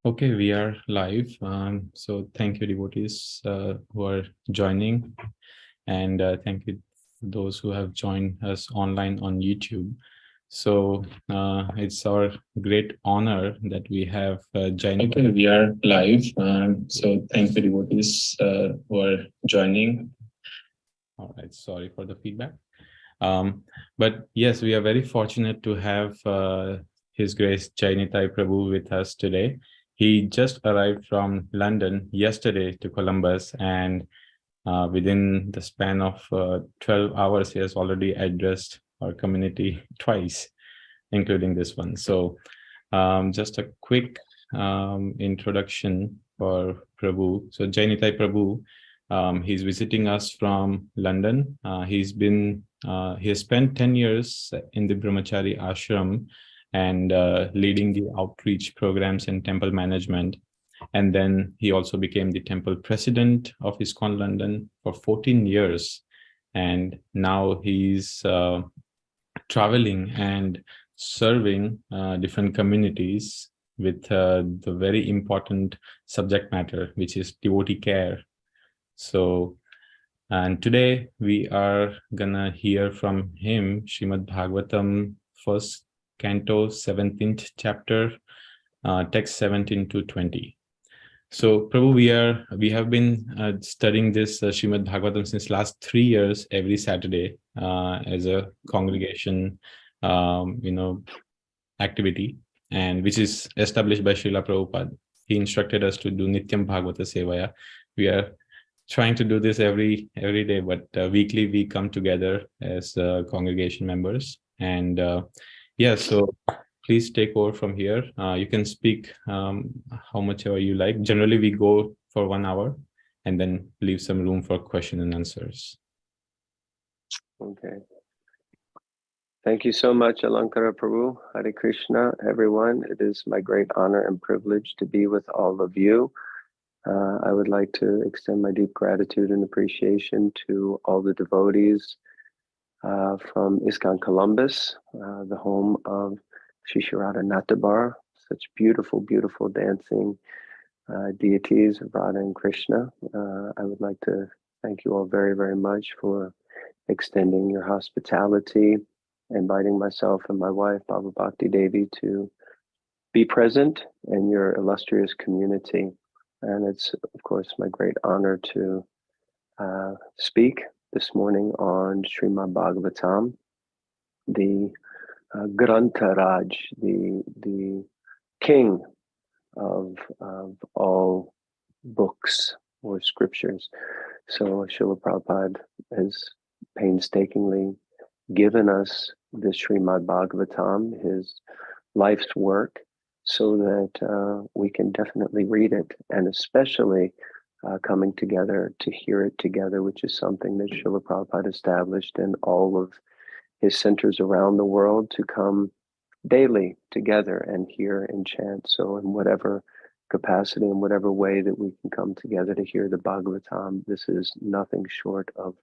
Okay, we are live. So thank you, devotees who are joining, and thank you those who have joined us online on YouTube. So it's our great honor that we have Jai Nitai. Okay, we are live. So thank you, devotees who are joining. All right, sorry for the feedback. But yes, we are very fortunate to have His Grace Jai Nitai Prabhu with us today. He just arrived from London yesterday to Columbus, and within the span of 12 hours, he has already addressed our community twice, including this one. So just a quick introduction for Prabhu. So Jai Nitai Prabhu, he's visiting us from London. He has spent 10 years in the Brahmachari ashram and leading the outreach programs and temple management. And then he also became the temple president of ISKCON London for 14 years. And now he's traveling and serving different communities with the very important subject matter, which is devotee care. So, and today we are gonna hear from him Srimad Bhagavatam, first canto, 17th chapter, text 17 to 20. So, Prabhu, we have been studying this Srimad Bhagavatam since last 3 years every Saturday as a congregation, activity, and which is established by Srila Prabhupada. He instructed us to do Nityam Bhagavata Sevaya. We are trying to do this every day, but weekly we come together as congregation members. And so please take over from here. You can speak how much ever you like. Generally, we go for 1 hour and then leave some room for question and answers. Okay. Thank you so much, Alankara Prabhu. Hare Krishna, everyone. It is my great honor and privilege to be with all of you. I would like to extend my deep gratitude and appreciation to all the devotees from ISKCON Columbus, the home of Sri Radha Natabar, such beautiful, beautiful dancing deities of Radha and Krishna. I would like to thank you all very, very much for extending your hospitality, inviting myself and my wife, Baba Bhakti Devi, to be present in your illustrious community. And it's, of course, my great honor to speak this morning on Srimad Bhagavatam, the Grantha Raj, the king of all books or scriptures. So Srila Prabhupada has painstakingly given us the Srimad Bhagavatam, his life's work, so that we can definitely read it, and especially coming together to hear it together, which is something that Srila Prabhupada established in all of his centers around the world, to come daily together and hear and chant. So in whatever capacity, in whatever way that we can come together to hear the Bhagavatam, this is nothing short of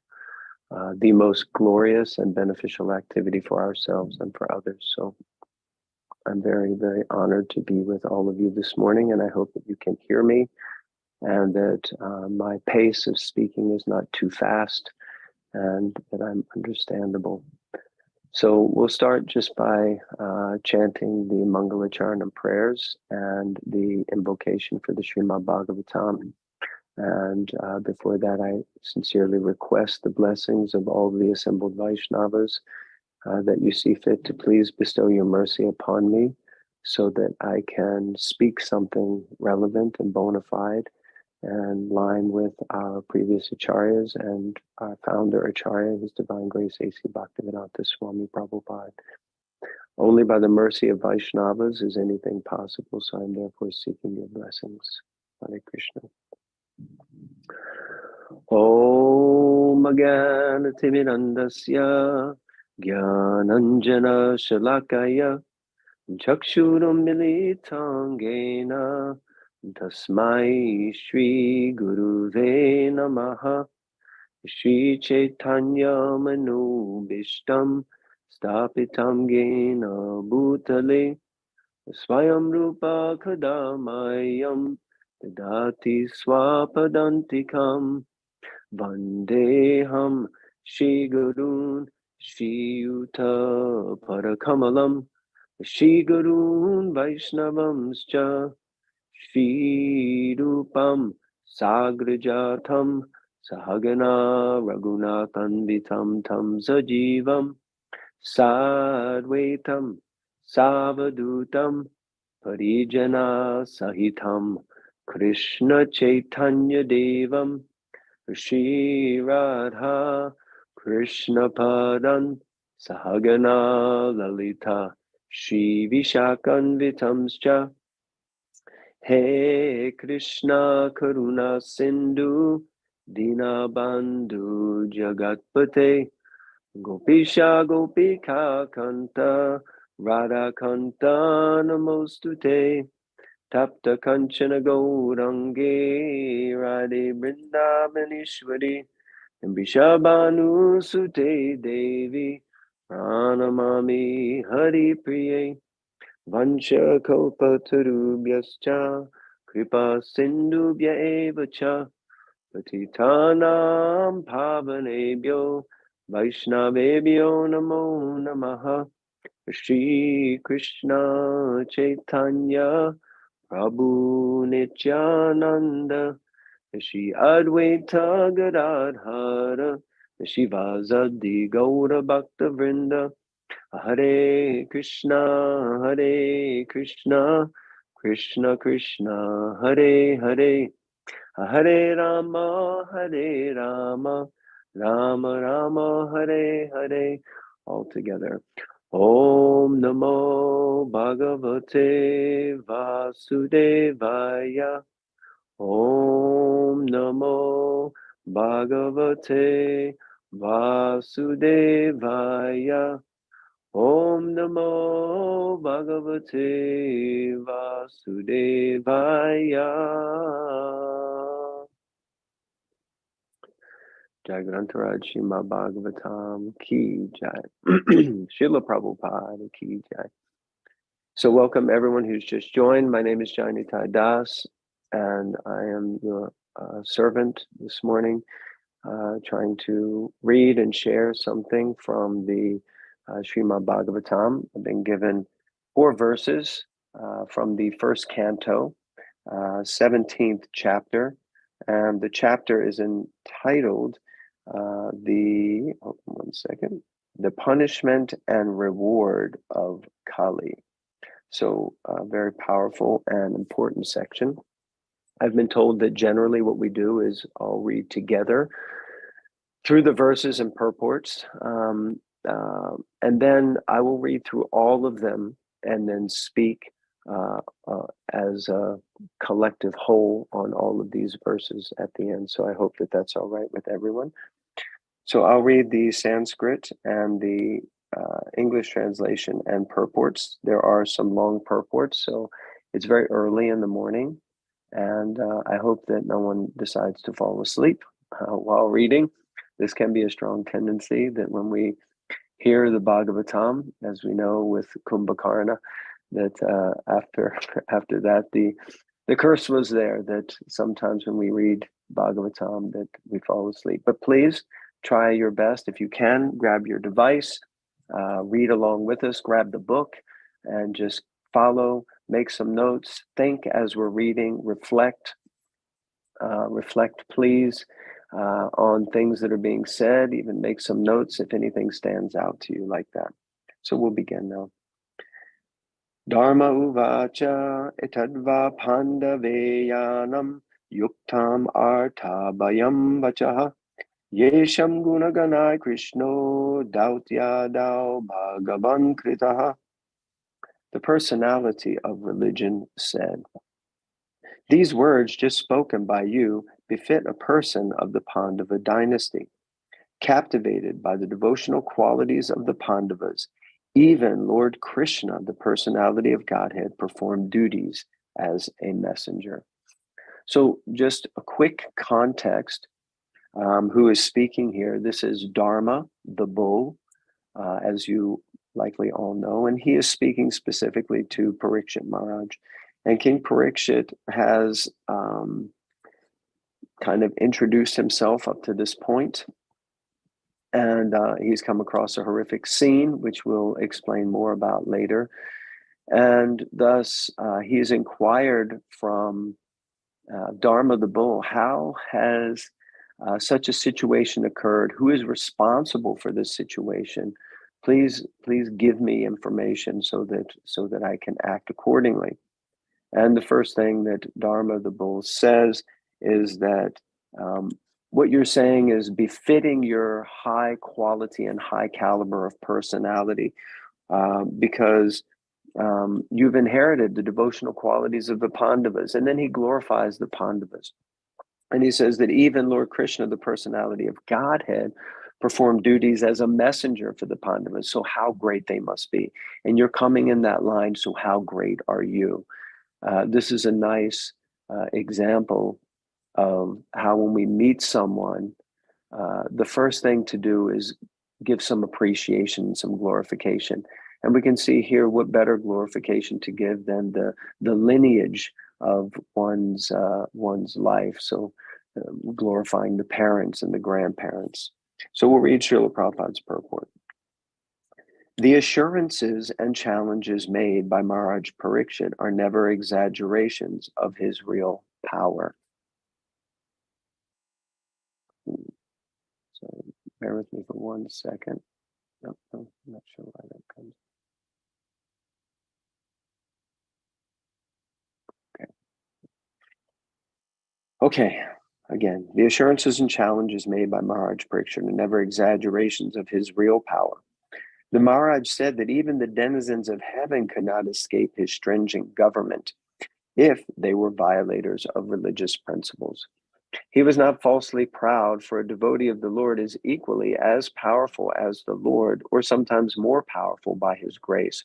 the most glorious and beneficial activity for ourselves and for others. So I'm very, very honored to be with all of you this morning, and I hope that you can hear me and that my pace of speaking is not too fast and that I'm understandable. So we'll start just by chanting the Mangalacharanam prayers and the invocation for the Srimad Bhagavatam. And before that, I sincerely request the blessings of all the assembled Vaishnavas that you see fit to please bestow your mercy upon me, so that I can speak something relevant and bona fide and line with our previous acharyas and our founder acharya, His Divine Grace A.C. Bhaktivedanta Swami Prabhupada. Only by the mercy of Vaishnavas is anything possible, so I'm therefore seeking your blessings. Hare Krishna. Om Agyan Timirandasya Gyananjana Shalakaya Chakshuram Militangena Tasmai Shri Guruve Namaha. Shri Chaitanya Manu Bishtam Stapitam Gena Bhutale Swayam Rupa Kadamayam Dadati Swapadantikam Vandeham Shri Gurun Shri Yuta Parakamalam Shri Gurun Vaishnavamscha Shri Rupam Sagrajatam Sahagana Raghunathanvitam Tam Sajivam Sadvaitam Savadutam Parijana Sahitam Krishna Chaitanya Devam Shri Radha Krishna Padan Sahagana Lalita Shri Vishakanvitamscha He Krishna Karuna Sindhu Dinabandhu Jagatpate Gopisha Gopika Kanta Radha Kanta Namostute Tapta Kanchana Gaurange Radhe Vrindavaneshwari Vishabhanu Sute Devi Pranamami Hari Priye Vansha Kalpatarubhyascha Kripa Sindhubhya Eva Cha Patitanam Pavanebhyo Vaishnavebhyo Namo Namaha Shri Krishna Chaitanya Prabhu Nityananda Shri Advaita Gadadhara Shivasadi Gaura Bhakta Vrinda Hare Krishna Krishna Krishna Hare Hare Hare Rama Rama Rama Hare Hare. All together. Om Namo Bhagavate Vasudevaya. Om Namo Bhagavate Vasudevaya. Om Namo Bhagavate Vasudevaya. Jagrantaraj Srimad Bhagavatam Ki Jai. Srila Prabhupada Ki Jai. So welcome everyone who's just joined. My name is Jai Nitai Das, and I am your servant this morning, trying to read and share something from the Srimad Bhagavatam. I've been given 4 verses from the first canto, 17th chapter, and the chapter is entitled the punishment and reward of Kali. So very powerful and important section. I've been told that generally what we do is I'll read together through the verses and purports, and then I will read through all of them and then speak as a collective whole on all of these verses at the end. So I hope that that's all right with everyone. So I'll read the Sanskrit and the English translation and purports. There are some long purports, so it's very early in the morning, and I hope that no one decides to fall asleep while reading. This can be a strong tendency that when we hear the Bhagavatam, as we know with Kumbhakarna, that after that the curse was there, that sometimes when we read Bhagavatam that we fall asleep. But please try your best. If you can, grab your device, read along with us, grab the book, and just follow, make some notes, think as we're reading, reflect please, on things that are being said, even make some notes if anything stands out to you like that. So we'll begin now. Dharma uvacha etadva pandaveyanam yuktam artha bayam vachaha yesham gunaganai krishno dautyadau bhagavan kritaha. The personality of religion said, "These words just spoken by you befit a person of the Pandava dynasty. Captivated by the devotional qualities of the Pandavas, even Lord Krishna, the personality of Godhead, performed duties as a messenger." So just a quick context. Who is speaking here? This is Dharma the Bull. As you likely all know, and he is speaking specifically to Pariksit Maharaj. And King Pariksit has kind of introduced himself up to this point, and he's come across a horrific scene, which we'll explain more about later. And thus, he's inquired from Dharma the Bull, how has such a situation occurred? Who is responsible for this situation? Please give me information so that I can act accordingly. And the first thing that Dharma the Bull says is that what you're saying is befitting your high quality and high caliber of personality, because you've inherited the devotional qualities of the Pandavas. And then he glorifies the Pandavas. And he says that even Lord Krishna, the personality of Godhead, performed duties as a messenger for the Pandavas. So how great they must be. And you're coming in that line, so how great are you? This is a nice example of how when we meet someone, the first thing to do is give some appreciation, some glorification. And we can see here what better glorification to give than the lineage of one's life. So glorifying the parents and the grandparents. So we'll read Srila Prabhupada's purport. The assurances and challenges made by Maharaj Pariksit are never exaggerations of his real power. So bear with me for 1 second. No, I'm not sure why that comes. Okay, again, the assurances and challenges made by Maharaj Pariksit are never exaggerations of his real power. The Maharaj said that even the denizens of heaven could not escape his stringent government if they were violators of religious principles. He was not falsely proud, for a devotee of the Lord is equally as powerful as the Lord, or sometimes more powerful by his grace.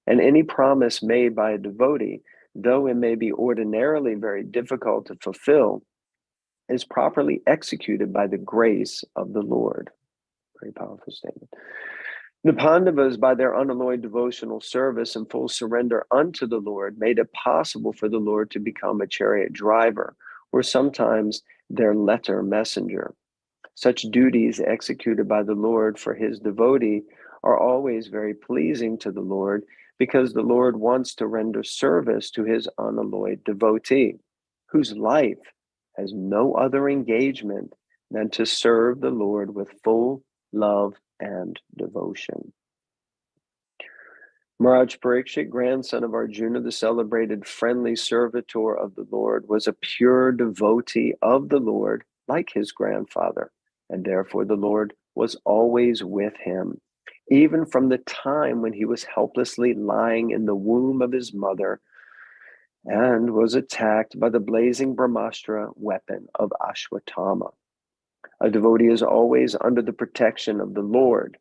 And any promise made by a devotee, though it may be ordinarily very difficult to fulfill, is properly executed by the grace of the Lord. Very powerful statement. The Pandavas, by their unalloyed devotional service and full surrender unto the Lord, made it possible for the Lord to become a chariot driver, or sometimes their letter messenger. Such duties executed by the Lord for his devotee are always very pleasing to the Lord, because the Lord wants to render service to his unalloyed devotee, whose life has no other engagement than to serve the Lord with full love and devotion. Maharaj Pariksit, grandson of Arjuna, the celebrated friendly servitor of the Lord, was a pure devotee of the Lord, like his grandfather, and therefore the Lord was always with him, even from the time when he was helplessly lying in the womb of his mother and was attacked by the blazing Brahmastra weapon of Ashwatthama. A devotee is always under the protection of the Lord,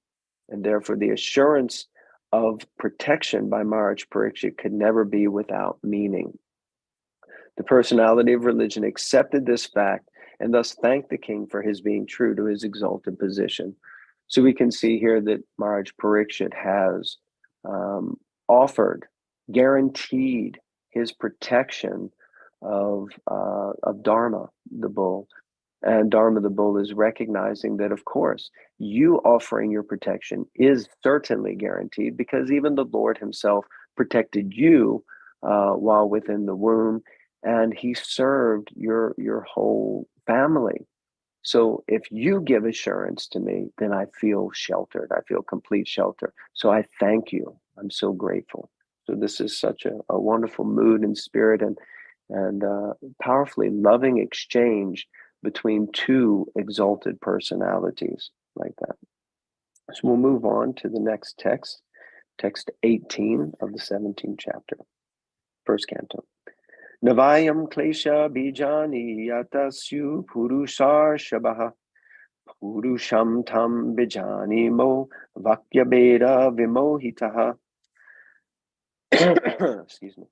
and therefore the assurance of protection by Maharaj Pariksit could never be without meaning. The personality of religion accepted this fact and thus thanked the king for his being true to his exalted position. So we can see here that Maharaj Pariksit has offered, guaranteed his protection of Dharma the Bull. And Dharma the Bull is recognizing that, of course, you offering your protection is certainly guaranteed, because even the Lord himself protected you while within the womb, and he served your whole family. So if you give assurance to me, then I feel sheltered. I feel complete shelter. So I thank you. I'm so grateful. So this is such a wonderful mood and spirit, and powerfully loving exchange between two exalted personalities like that. So we'll move on to the next text, text 18 of the 17th chapter, first canto. Navayam klesha bijani yatasyu purushar shabaha purusham tam bijani mo vakya beda vimohitaha. Excuse me.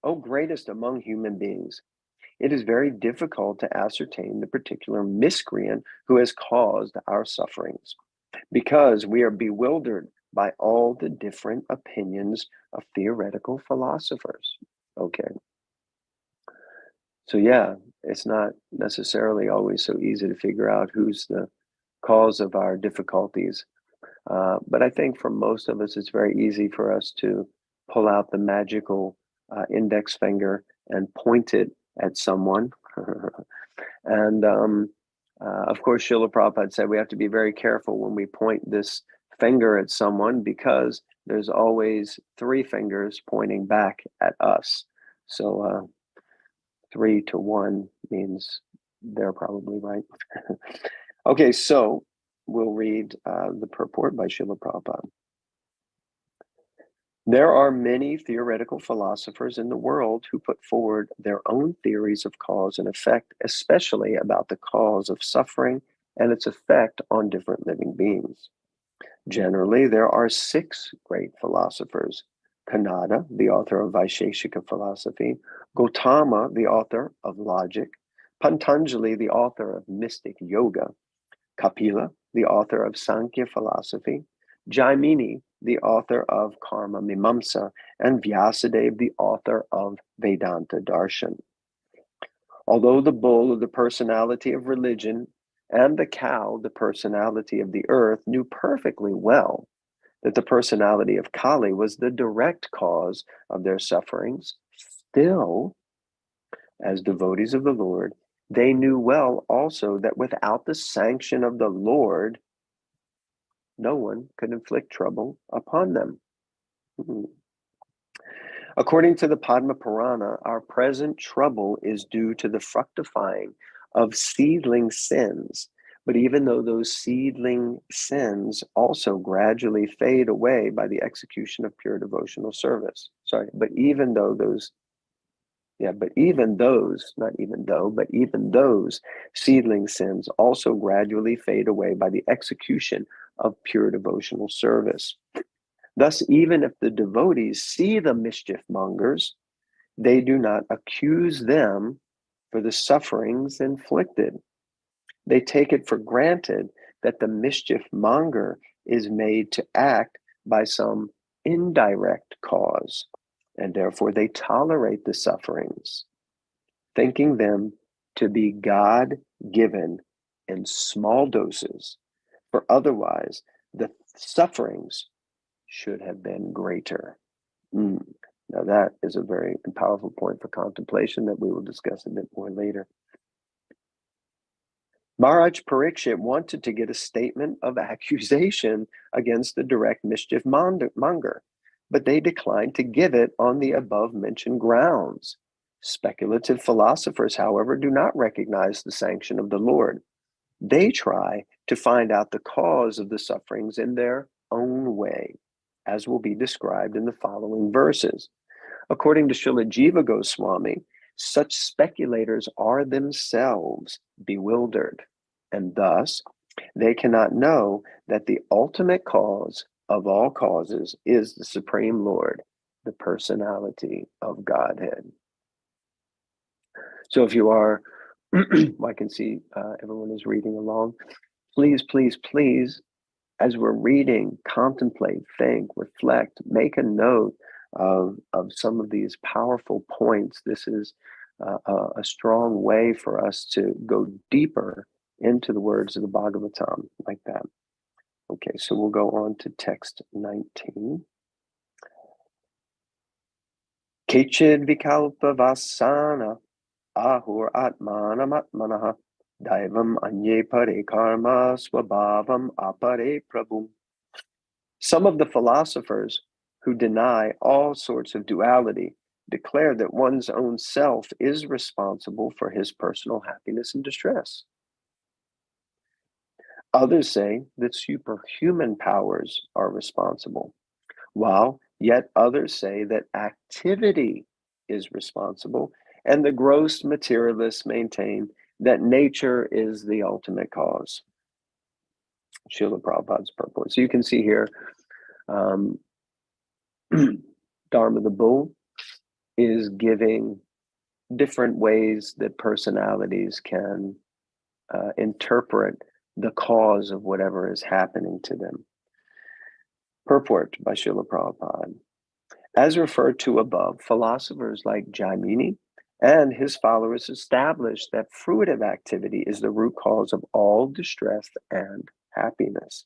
O greatest among human beings, it is very difficult to ascertain the particular miscreant who has caused our sufferings. because we are bewildered by all the different opinions of theoretical philosophers. Okay. So yeah, it's not necessarily always so easy to figure out who's the cause of our difficulties. But I think for most of us, it's very easy for us to pull out the magical index finger and point it at someone. And of course, Srila Prabhupada said we have to be very careful when we point this finger at someone, because there's always three fingers pointing back at us. So 3 to 1 means they're probably right. Okay, so we'll read the purport by Srila Prabhupada. There are many theoretical philosophers in the world who put forward their own theories of cause and effect, especially about the cause of suffering and its effect on different living beings. Generally, there are 6 great philosophers: Kanada, the author of Vaisheshika philosophy; Gautama, the author of logic; Patanjali, the author of mystic yoga; Kapila, the author of Sankhya philosophy; Jaimini, the author of Karma Mimamsa; and Vyasadeva, the author of Vedanta Darshan. Although the bull, the personality of religion, and the cow, the personality of the earth, knew perfectly well that the personality of Kali was the direct cause of their sufferings, still, as devotees of the Lord, they knew well also that without the sanction of the Lord, no one could inflict trouble upon them. According to the Padma Purana, our present trouble is due to the fructifying of seedling sins. But even though those seedling sins also gradually fade away by the execution of pure devotional service. But even those seedling sins also gradually fade away by the execution of pure devotional service. Thus, even if the devotees see the mischief mongers, they do not accuse them for the sufferings inflicted. They take it for granted that the mischief monger is made to act by some indirect cause, and therefore they tolerate the sufferings, thinking them to be God-given in small doses, for otherwise the sufferings should have been greater. Now that is a very powerful point for contemplation that we will discuss a bit more later. Maharaj Pariksit wanted to get a statement of accusation against the direct mischief monger, but they declined to give it on the above-mentioned grounds. Speculative philosophers, however, do not recognize the sanction of the Lord. They try to find out the cause of the sufferings in their own way, as will be described in the following verses. According to Srila Jiva Goswami, such speculators are themselves bewildered, and thus they cannot know that the ultimate cause of all causes is the Supreme Lord, the personality of Godhead. So if you are, I can see everyone is reading along. Please, please, please, as we're reading, contemplate, think, reflect, make a note of some of these powerful points. This is a strong way for us to go deeper into the words of the Bhagavatam like that. Okay, so we'll go on to text 19. Kechid vikalpa vasana ahur atmanam atmanaha daivam anye pare karma swabhavam apare prabhu. Some of the philosophers who deny all sorts of duality declare that one's own self is responsible for his personal happiness and distress. Others say that superhuman powers are responsible, while yet others say that activity is responsible, and the gross materialists maintain that nature is the ultimate cause. Srila Prabhupada's purport. So you can see here, Dhamra the Bull is giving different ways that personalities can interpret the cause of whatever is happening to them. Purport by Srila Prabhupada. As referred to above, philosophers like Jai Nitai and his followers established that fruitive activity is the root cause of all distress and happiness,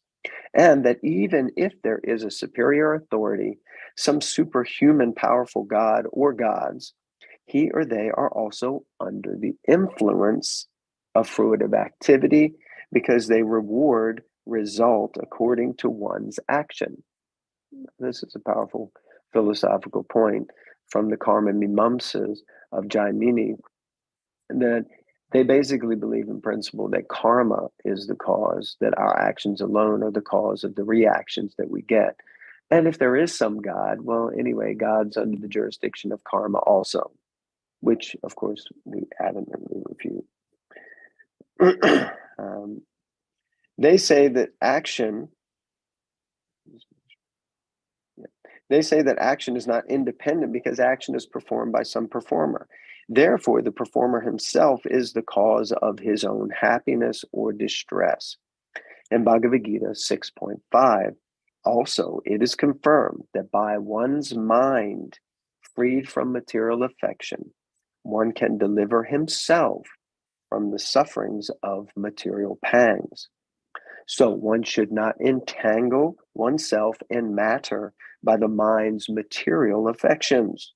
and that even if there is a superior authority, some superhuman powerful god or gods, he or they are also under the influence of fruitive activity because they reward result according to one's action. This is a powerful philosophical point from the Karma Mimamsas of Jai Nitai, that they basically believe in principle that karma is the cause, that our actions alone are the cause of the reactions that we get. And if there is some God, well, anyway, God's under the jurisdiction of karma also, which, of course, we adamantly refute. They say that action is not independent because action is performed by some performer. Therefore, the performer himself is the cause of his own happiness or distress. In Bhagavad Gita 6.5, also, it is confirmed that by one's mind freed from material affection, one can deliver himself from the sufferings of material pangs. So one should not entangle oneself in matter by the mind's material affections.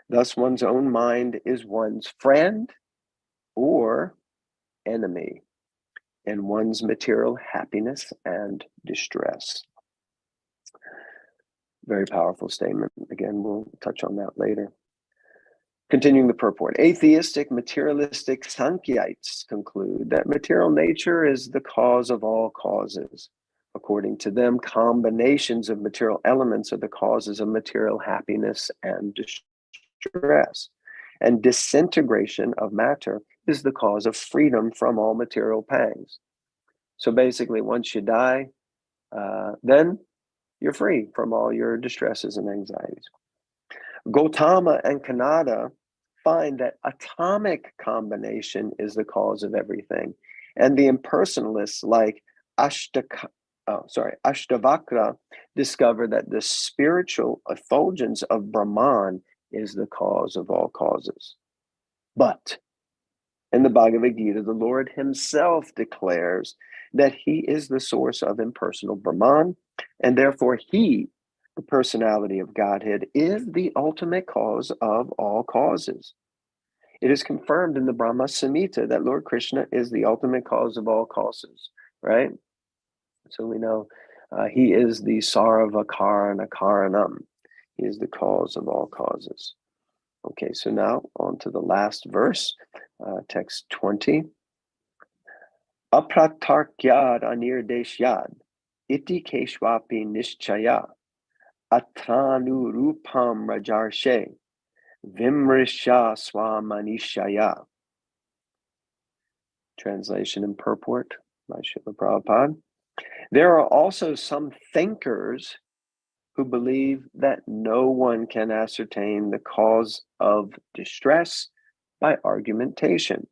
Thus, one's own mind is one's friend or enemy in one's material happiness and distress. Very powerful statement. Again, we'll touch on that later. Continuing the purport, atheistic materialistic Sankhites conclude that material nature is the cause of all causes. According to them, combinations of material elements are the causes of material happiness and distress. And disintegration of matter is the cause of freedom from all material pangs. So basically, once you die, then you're free from all your distresses and anxieties. Gautama and Kanada find that atomic combination is the cause of everything. And the impersonalists like Ashtavakra discover that the spiritual effulgence of Brahman is the cause of all causes. But in the Bhagavad Gita, the Lord himself declares that he is the source of impersonal Brahman, and therefore he, the personality of Godhead, is the ultimate cause of all causes. It is confirmed in the Brahma Samhita that Lord Krishna is the ultimate cause of all causes, right? So we know he is the Sarva Karana Karanam. He is the cause of all causes. Okay, so now on to the last verse, text 20. Apratarkyad anirdeshyad iti keshwapi nishchaya atanu rupam rajarshe vimrisha swamanishaya. Translation and purport by Srila Prabhupada. There are also some thinkers who believe that no one can ascertain the cause of distress by argumentation,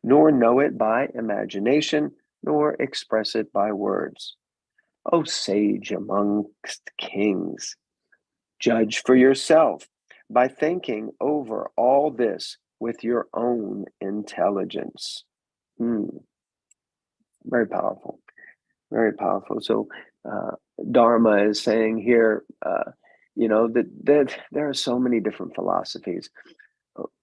nor know it by imagination, nor express it by words. O sage amongst kings, judge for yourself by thinking over all this with your own intelligence. Very powerful, very powerful. So Dharma is saying here, that there are so many different philosophies.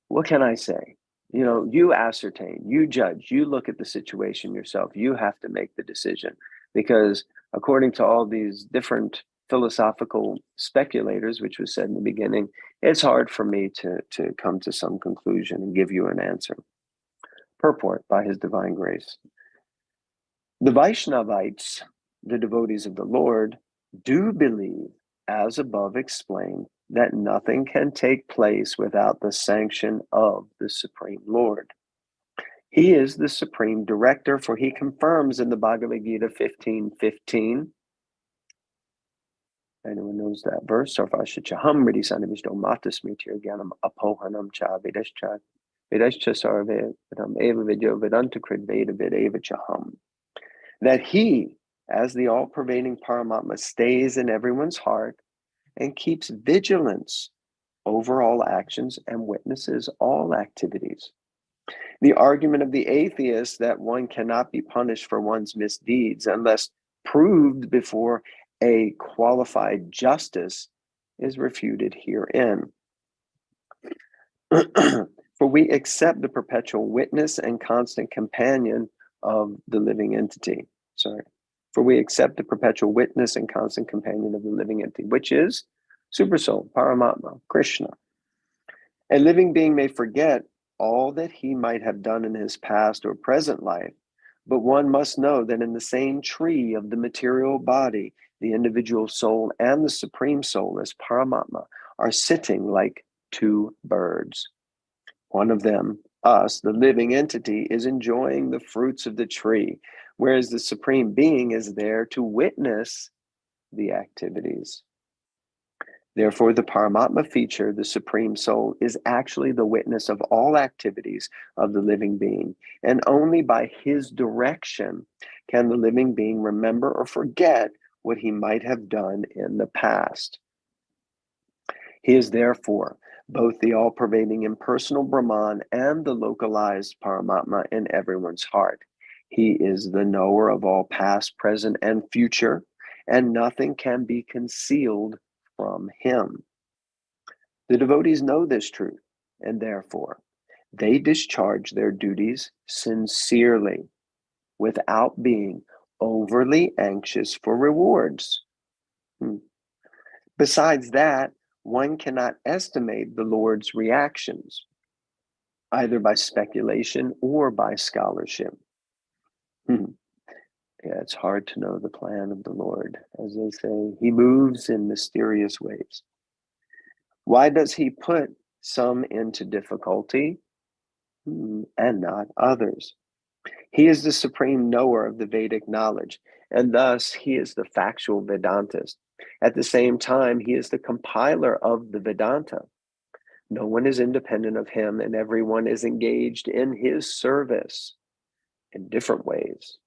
What can I say? You ascertain, you judge, you look at the situation yourself. You have to make the decision, because according to all these different philosophical speculators, which was said in the beginning, it's hard for me to come to some conclusion and give you an answer. Purport by His Divine Grace. The Vaishnavites, the devotees of the Lord, do believe, as above explained, that nothing can take place without the sanction of the Supreme Lord. He is the Supreme Director, for he confirms in the Bhagavad Gita 15:15. Anyone knows that verse? Sarvashachaham ridisanavishto matasmitir gyanam apohanam cha vedascha sarve vedam eva vidyo vedanta krid veda videva chaham. that he, as the all-pervading Paramatma, stays in everyone's heart and keeps vigilance over all actions and witnesses all activities. The argument of the atheist that one cannot be punished for one's misdeeds unless proved before a qualified justice is refuted herein. For we accept the perpetual witness and constant companion of the living entity. For we accept the perpetual witness and constant companion of the living entity, which is Supersoul, Paramatma, Krishna. A living being may forget all that he might have done in his past or present life, but one must know that in the same tree of the material body, the individual soul and the supreme soul as Paramatma are sitting like two birds. One of them, us, the living entity, is enjoying the fruits of the tree, whereas the supreme being is there to witness the activities. Therefore, the Paramatma feature, the Supreme Soul, is actually the witness of all activities of the living being, and only by his direction can the living being remember or forget what he might have done in the past. He is therefore both the all-pervading impersonal Brahman and the localized Paramatma in everyone's heart. He is the knower of all past, present, and future, and nothing can be concealed from him. The devotees know this truth, and therefore they discharge their duties sincerely, without being overly anxious for rewards. Besides that, one cannot estimate the Lord's reactions, either by speculation or by scholarship. Yeah, it's hard to know the plan of the Lord. As they say, he moves in mysterious ways. Why does he put some into difficulty and not others? He is the supreme knower of the Vedic knowledge, and thus he is the factual Vedantist. At the same time, he is the compiler of the Vedanta. No one is independent of him, and everyone is engaged in his service in different ways.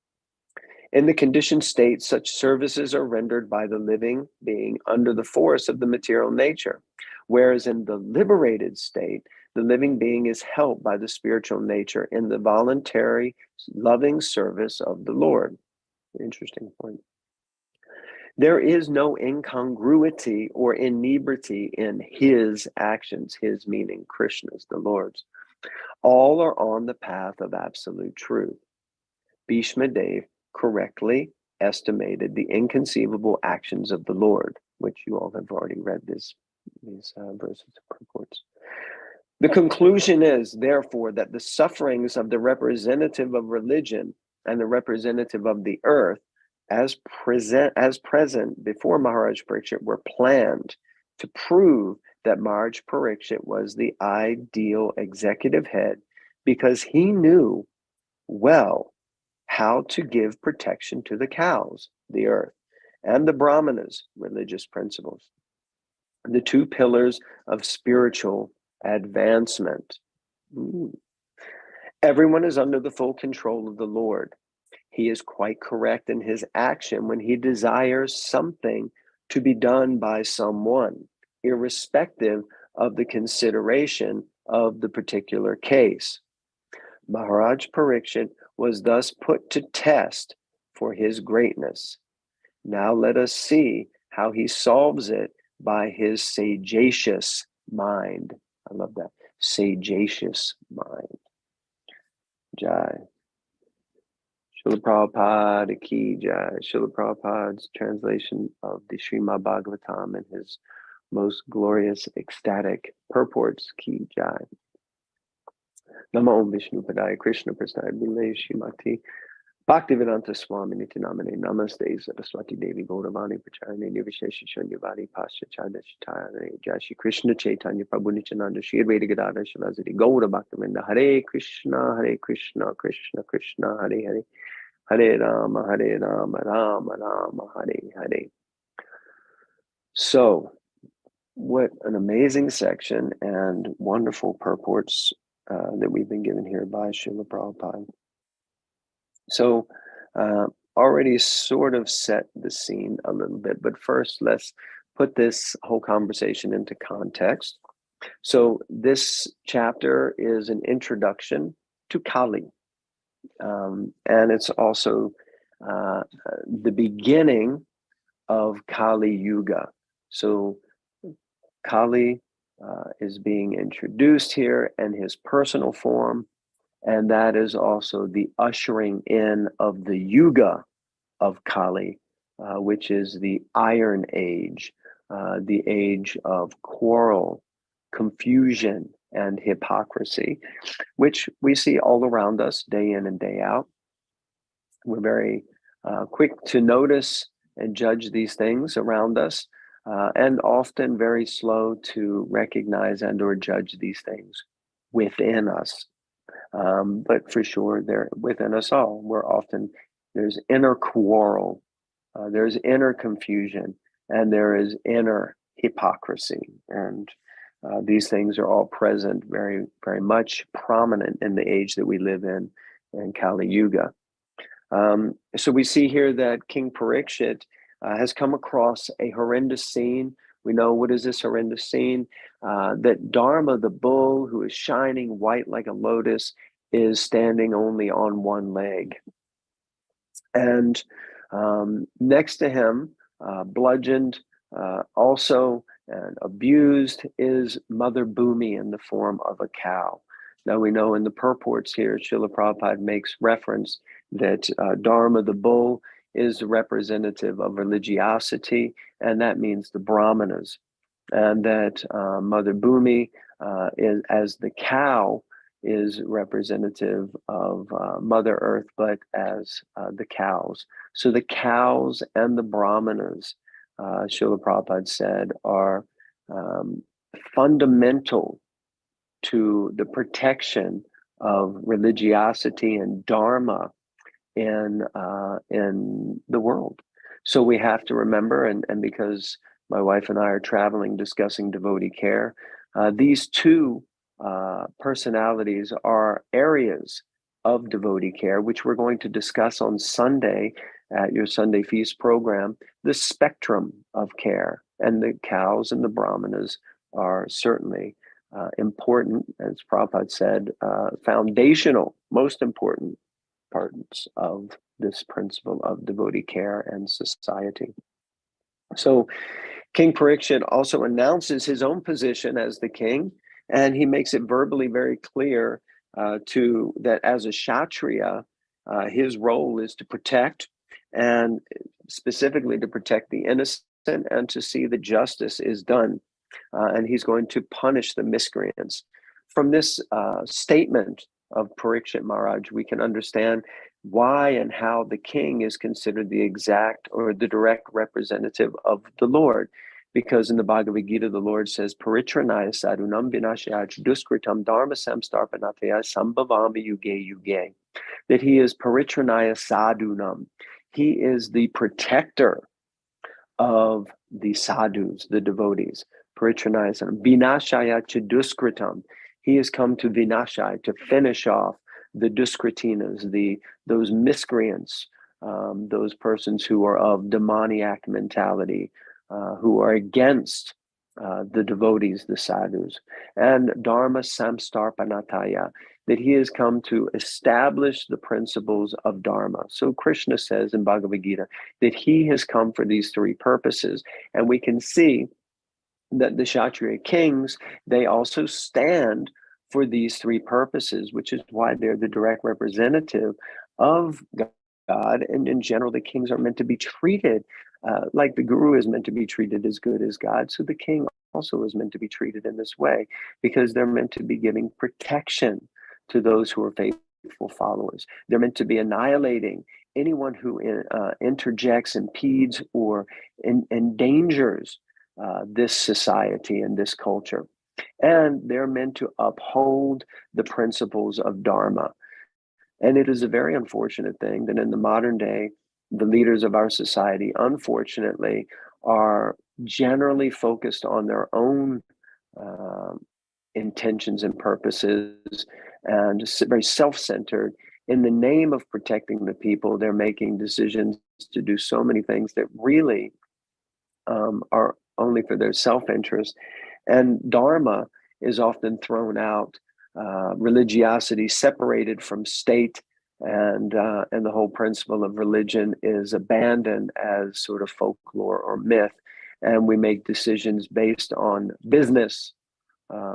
In the conditioned state, such services are rendered by the living being under the force of the material nature, whereas in the liberated state, the living being is helped by the spiritual nature in the voluntary, loving service of the Lord. Interesting point. There is no incongruity or inebriety in his actions, his meaning Krishna's, the Lord's. All are on the path of absolute truth. Bhishma Dev correctly estimated the inconceivable actions of the Lord, which you all have already read these verses and purports. The conclusion is, therefore, that the sufferings of the representative of religion and the representative of the earth, as present before Maharaj Pariksit, were planned to prove that Maharaj Pariksit was the ideal executive head, because he knew well how to give protection to the cows, the earth, and the brahmanas, religious principles, the two pillars of spiritual advancement. Everyone is under the full control of the Lord. He is quite correct in his action when he desires something to be done by someone, irrespective of the consideration of the particular case. Maharaj Pariksit was thus put to test for his greatness. Now let us see how he solves it by his sagacious mind. I love that. Sagacious mind. Jai. Srila Prabhupada ki Jai. Srila Prabhupada's translation of the Srimad Bhagavatam and his most glorious ecstatic purports ki Jai. Namo Om Vishnu Padaya Krishna Prasnaya Bhule Shrimati Bhaktivedanta Swami Nitinamane Namaste Saraswati Devi Gauravani Pracharane Nirvishesha Shanyavadi Pascha Chada Chitayane Jai Shri Krishna Chaitanya Prabhu Nityananda Shri Advaita Gadadhara Shilasati Gaura Bhaktivinoda Hare Krishna Krishna Krishna Hare Hare Hare Rama Rama Rama Hare Hare. So, what an amazing section and wonderful purports that we've been given here by Srila Prabhupada. So already sort of set the scene a little bit, but first let's put this whole conversation into context. So this chapter is an introduction to Kali, and it's also the beginning of Kali Yuga. So Kali is being introduced here in his personal form, and that is also the ushering in of the Yuga of Kali, which is the Iron Age, the age of quarrel, confusion, and hypocrisy, which we see all around us day in and day out. We're very quick to notice and judge these things around us, and often very slow to recognize and or judge these things within us. But for sure, they're within us all. There's inner quarrel, there's inner confusion, and there is inner hypocrisy. And these things are all present, very, very much prominent in the age that we live in Kali Yuga. So we see here that King Pariksit has come across a horrendous scene. We know, what is this horrendous scene? That Dharma the bull, who is shining white like a lotus, is standing only on one leg. And next to him, bludgeoned, also and abused, is Mother Bhumi in the form of a cow. Now we know in the purports here, Srila Prabhupada makes reference that Dharma the bull is representative of religiosity, and that means the Brahmanas. And that Mother Bhumi, as the cow, is representative of Mother Earth, but as the cows. So the cows and the Brahmanas, Srila Prabhupada said, are fundamental to the protection of religiosity and dharma in the world. So we have to remember, and because my wife and I are traveling discussing devotee care, these two personalities are areas of devotee care, which we're going to discuss on Sunday at your Sunday Feast program, the spectrum of care. And the cows and the Brahmanas are certainly important, as Prabhupada said, foundational, most important parts of this principle of devotee care and society. So King Pariksit also announces his own position as the king, and he makes it verbally very clear that as a Kshatriya, his role is to protect, and specifically to protect the innocent and to see that justice is done. And he's going to punish the miscreants. From this statement of Pariksit Maharaj, we can understand why and how the king is considered the exact or the direct representative of the Lord. Because in the Bhagavad Gita, the Lord says, Paritranaya sadhunam vinashaya duskritam dharma samstarpanataya sambhavami yuge yuge. That he is Paritranaya sadhunam. He is the protector of the sadhus, the devotees. Paritranaya sadhunam. Vinashaya duskritam. He has come to vinashaya, to finish off the duskritinas, those miscreants, those persons who are of demoniac mentality, who are against the devotees, the sadhus. And dharma samstarpanataya, that he has come to establish the principles of dharma. So Krishna says in Bhagavad Gita that he has come for these three purposes. And we can see that the Kshatriya kings, they also stand for these three purposes, which is why they're the direct representative of God. And in general, the kings are meant to be treated like the guru is meant to be treated as good as God. So the king also is meant to be treated in this way, because they're meant to be giving protection to those who are faithful followers. They're meant to be annihilating anyone who interjects, impedes, or endangers this society and this culture. And they're meant to uphold the principles of Dharma. And it is a very unfortunate thing that in the modern day, the leaders of our society, unfortunately, are generally focused on their own intentions and purposes, and very self-centered, in the name of protecting the people, they're making decisions to do so many things that really are only for their self-interest. And Dharma is often thrown out, religiosity separated from state, and the whole principle of religion is abandoned as sort of folklore or myth. And we make decisions based on business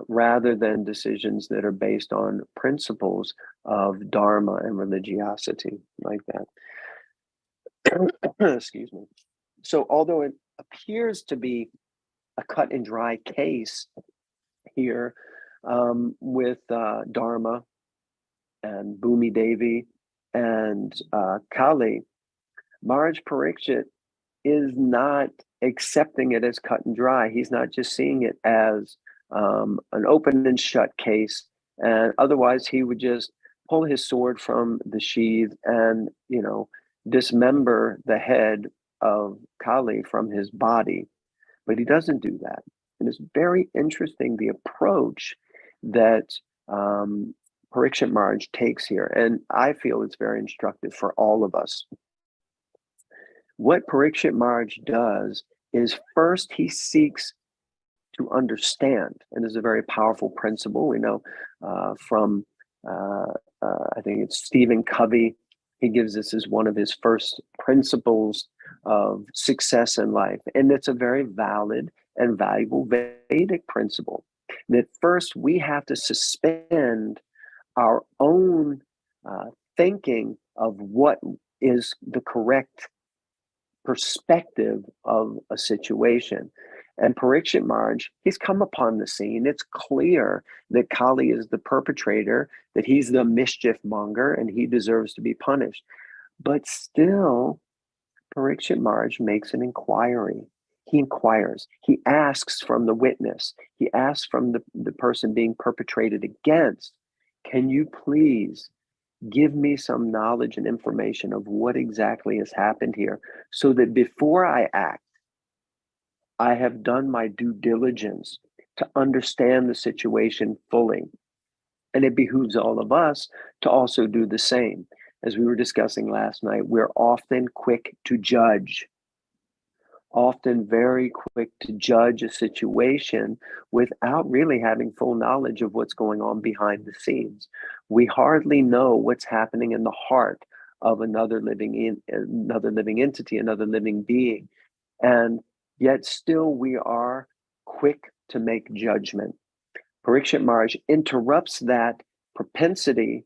rather than decisions that are based on principles of Dharma and religiosity, like that. Excuse me. So although it appears to be a cut and dry case here with Dharma and Bhumi Devi and Kali, Maharaj Pariksit is not accepting it as cut and dry. He's not just seeing it as an open and shut case, and otherwise he would just pull his sword from the sheath and, dismember the head of Kali from his body. But he doesn't do that. And it's very interesting, the approach that Pariksit Maharaj takes here. And I feel it's very instructive for all of us. What Pariksit Maharaj does is first he seeks to understand, and this is a very powerful principle. We know from, I think it's Stephen Covey, he gives this as one of his first principles of success in life. And it's a very valid and valuable Vedic principle, that first we have to suspend our own thinking of what is the correct perspective of a situation. And Pariksit Maharaj, he's come upon the scene. It's clear that Kali is the perpetrator, that he's the mischief monger, and he deserves to be punished. But still, Pariksit Maharaj makes an inquiry. He inquires. He asks from the witness. He asks from the person being perpetrated against, can you please give me some knowledge and information of what exactly has happened here, so that before I act, I have done my due diligence to understand the situation fully. And it behooves all of us to also do the same. As we were discussing last night, we're often quick to judge, often very quick to judge a situation without really having full knowledge of what's going on behind the scenes. We hardly know what's happening in the heart of another living entity, another living being. And yet still we are quick to make judgment. Pariksit Maharaj interrupts that propensity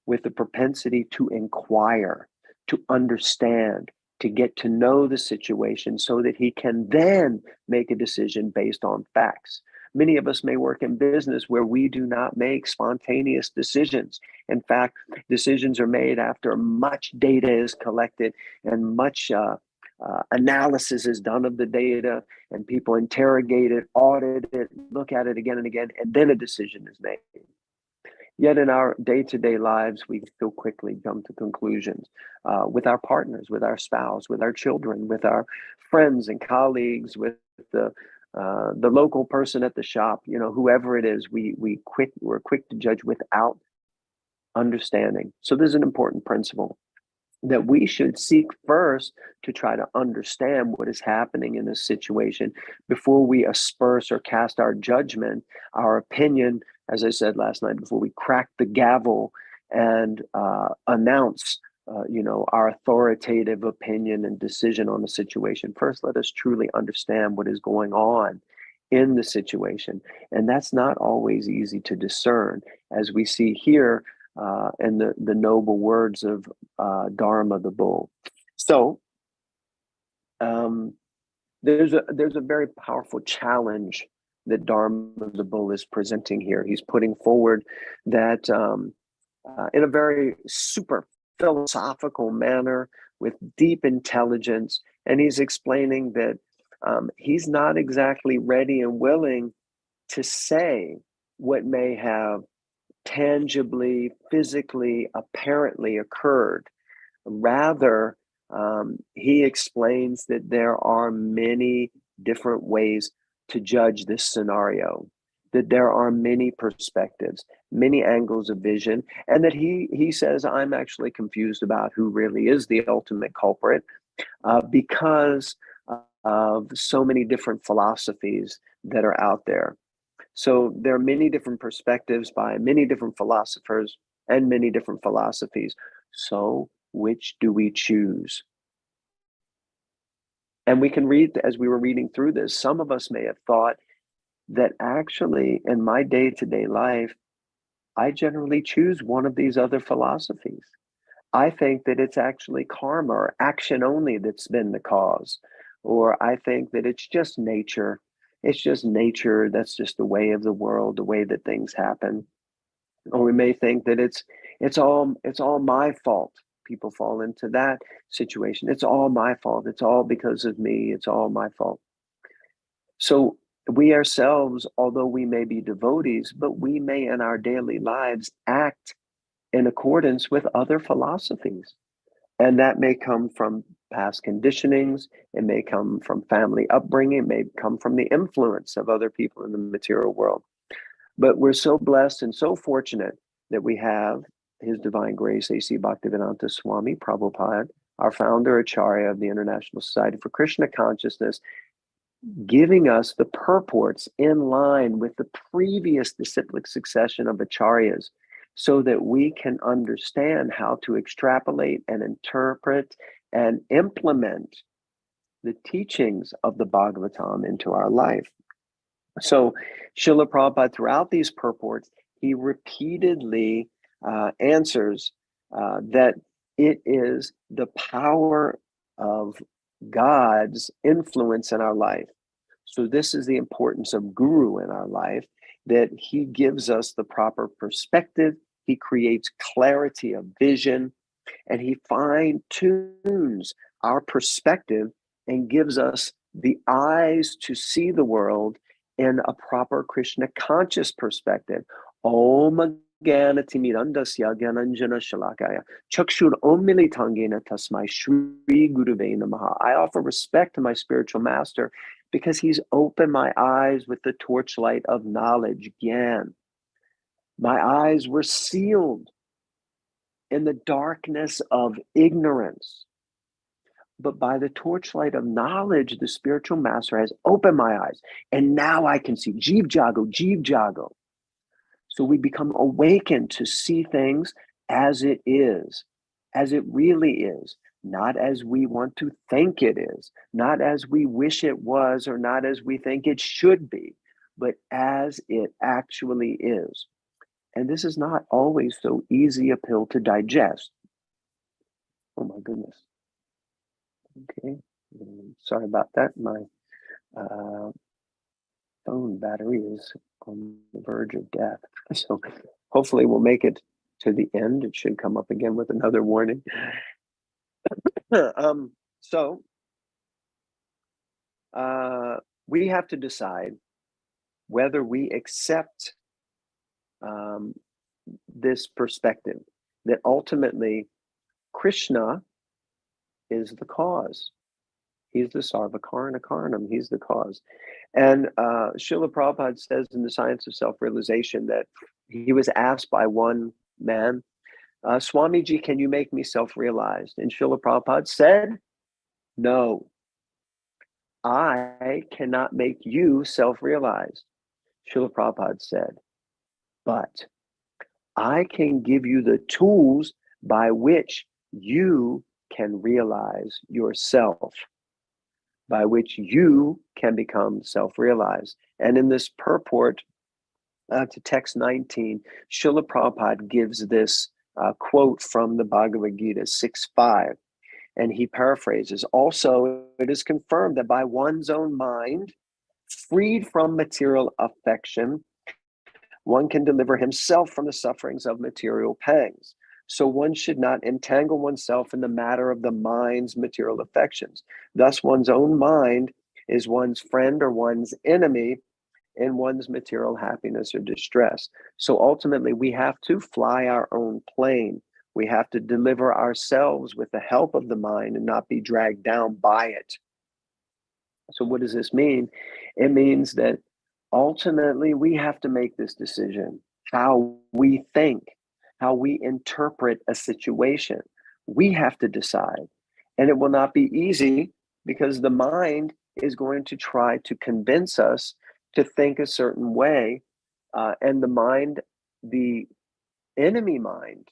with the propensity to inquire, to understand, to get to know the situation, so that he can then make a decision based on facts. Many of us may work in business where we do not make spontaneous decisions. In fact, decisions are made after much data is collected and much analysis is done of the data, and people interrogate it, audit it, look at it again and again, and then a decision is made. Yet in our day-to-day lives, we still quickly jump to conclusions with our partners, with our spouse, with our children, with our friends and colleagues, with the local person at the shop, whoever it is, we're quick to judge without understanding. So there's an important principle that we should seek first to try to understand what is happening in this situation before we asperse or cast our judgment, our opinion, as I said last night, before we crack the gavel and announce our authoritative opinion and decision on the situation. First, let us truly understand what is going on in the situation. And that's not always easy to discern, as we see here in the noble words of Dhamra the Bull. So there's a very powerful challenge that Dhamra the Bull is presenting here. He's putting forward that in a very super philosophical manner with deep intelligence, and he's explaining that he's not exactly ready and willing to say what may have tangibly, physically, apparently occurred. Rather, he explains that there are many different ways to judge this scenario. that there are many perspectives, many angles of vision, and that he says, I'm actually confused about who really is the ultimate culprit, because of so many different philosophies that are out there. So there are many different perspectives by many different philosophers and many different philosophies. So which do we choose? And we can read, as we were reading through this, some of us may have thought that actually in my day-to-day life, I generally choose one of these other philosophies. I think that it's actually karma or action only that's been the cause. Or I think that it's just nature. It's just nature. That's just the way of the world, the way that things happen. Or we may think that it's all my fault. People fall into that situation. It's all my fault. It's all because of me. It's all my fault. So we ourselves, although we may be devotees, but we may in our daily lives act in accordance with other philosophies. And that may come from past conditionings, it may come from family upbringing, it may come from the influence of other people in the material world. But we're so blessed and so fortunate that we have His Divine Grace, A.C. Bhaktivedanta Swami Prabhupada, our founder, Acharya of the International Society for Krishna Consciousness, giving us the purports in line with the previous disciplic succession of acharyas, so that we can understand how to extrapolate and interpret and implement the teachings of the Bhagavatam into our life. So Srila Prabhupada, throughout these purports, he repeatedly answers that it is the power of God's influence in our life. So this is the importance of Guru in our life, that he gives us the proper perspective, he creates clarity of vision, and he fine-tunes our perspective and gives us the eyes to see the world in a proper Krishna conscious perspective. Om Jnanatimidandasya Gyananjana Shalakaya Chakshur Om Militangena Tasmai Shri Guruve Namaha. I offer respect to my spiritual master because he's opened my eyes with the torchlight of knowledge, Gyan. My eyes were sealed in the darkness of ignorance. But by the torchlight of knowledge, the spiritual master has opened my eyes. And now I can see. Jeev Jago, Jeev Jago. So we become awakened to see things as it is, as it really is, not as we want to think it is, not as we wish it was, or not as we think it should be, but as it actually is. And this is not always so easy a pill to digest. Oh my goodness. Okay, sorry about that. My phone battery is on the verge of death. So hopefully we'll make it to the end. It should come up again with another warning. So we have to decide whether we accept this perspective that ultimately Krishna is the cause. He's the Sarvakarna Karnam. He's the cause. And Srila Prabhupada says in the Science of Self-Realization that he was asked by one man, Swamiji, can you make me self-realized? And Srila Prabhupada said, no, I cannot make you self-realized. Srila Prabhupada said, but I can give you the tools by which you can realize yourself, by which you can become self-realized. And in this purport to text 19, Srila Prabhupada gives this quote from the Bhagavad Gita 6.5, and he paraphrases, also it is confirmed that by one's own mind, freed from material affection, one can deliver himself from the sufferings of material pangs. So one should not entangle oneself in the matter of the mind's material affections. Thus, one's own mind is one's friend or one's enemy in one's material happiness or distress. So ultimately, we have to fly our own plane. We have to deliver ourselves with the help of the mind and not be dragged down by it. So what does this mean? It means that ultimately we have to make this decision. How we think, how we interpret a situation, we have to decide. And it will not be easy because the mind is going to try to convince us to think a certain way. And the enemy mind,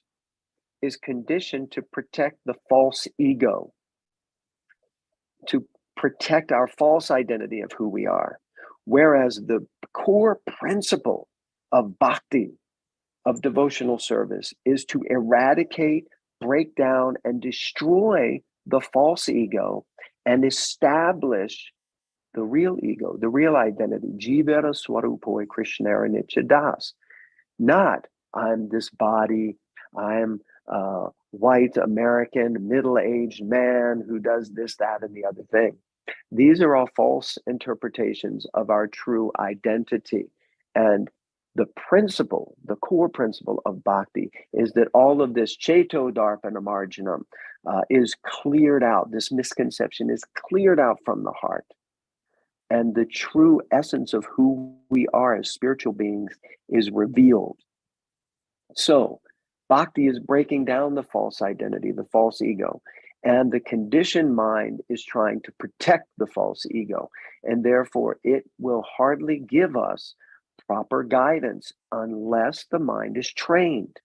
is conditioned to protect the false ego, to protect our false identity of who we are. Whereas the core principle of bhakti, of devotional service, is to eradicate, break down, and destroy the false ego and establish the real ego, the real identity. Jivara swarupoi Krishnara Nityadas. Not, I'm this body, I'm a white American middle-aged man who does this, that, and the other thing. These are all false interpretations of our true identity. And the principle, the core principle of bhakti, is that all of this cheto darpana marginam is cleared out. This misconception is cleared out from the heart. And the true essence of who we are as spiritual beings is revealed. So, bhakti is breaking down the false identity, the false ego. And the conditioned mind is trying to protect the false ego. And therefore, it will hardly give us proper guidance unless the mind is trained,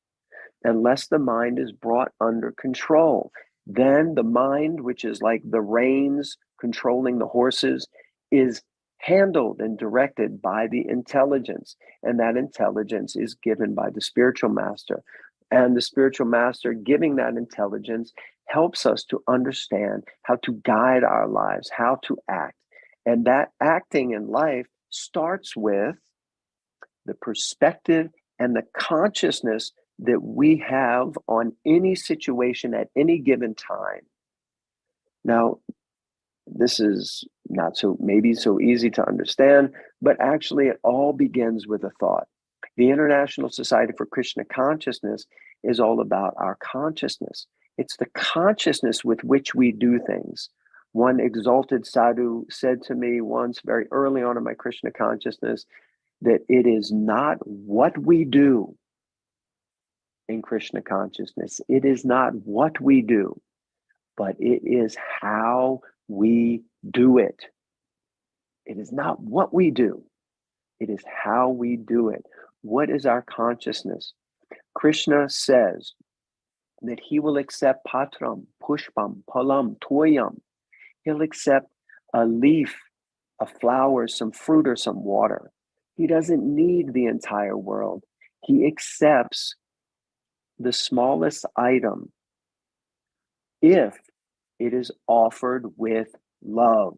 unless the mind is brought under control. Then the mind, which is like the reins controlling the horses, is handled and directed by the intelligence. And that intelligence is given by the spiritual master. And the spiritual master giving that intelligence helps us to understand how to guide our lives, how to act. And that acting in life starts with the perspective and the consciousness that we have on any situation at any given time. Now, this is not maybe so easy to understand, but actually it all begins with a thought. The International Society for Krishna Consciousness is all about our consciousness. It's the consciousness with which we do things. One exalted sadhu said to me once, very early on in my Krishna consciousness, that it is not what we do in Krishna consciousness. It is not what we do, but it is how we do it. It is not what we do. It is how we do it. What is our consciousness? Krishna says that he will accept patram, pushpam, palam, toyam. He'll accept a leaf, a flower, some fruit, or some water. He doesn't need the entire world. He accepts the smallest item if it is offered with love.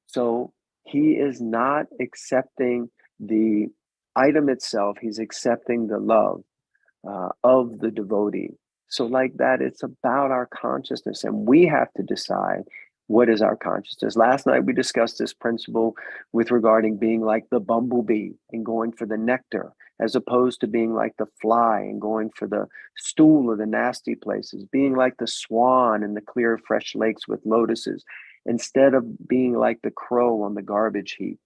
So he is not accepting the item itself, he's accepting the love of the devotee. So like that, it's about our consciousness, and we have to decide what is our consciousness. Last night we discussed this principle with regarding being like the bumblebee and going for the nectar, as opposed to being like the fly and going for the stool or the nasty places, being like the swan in the clear, fresh lakes with lotuses, instead of being like the crow on the garbage heap.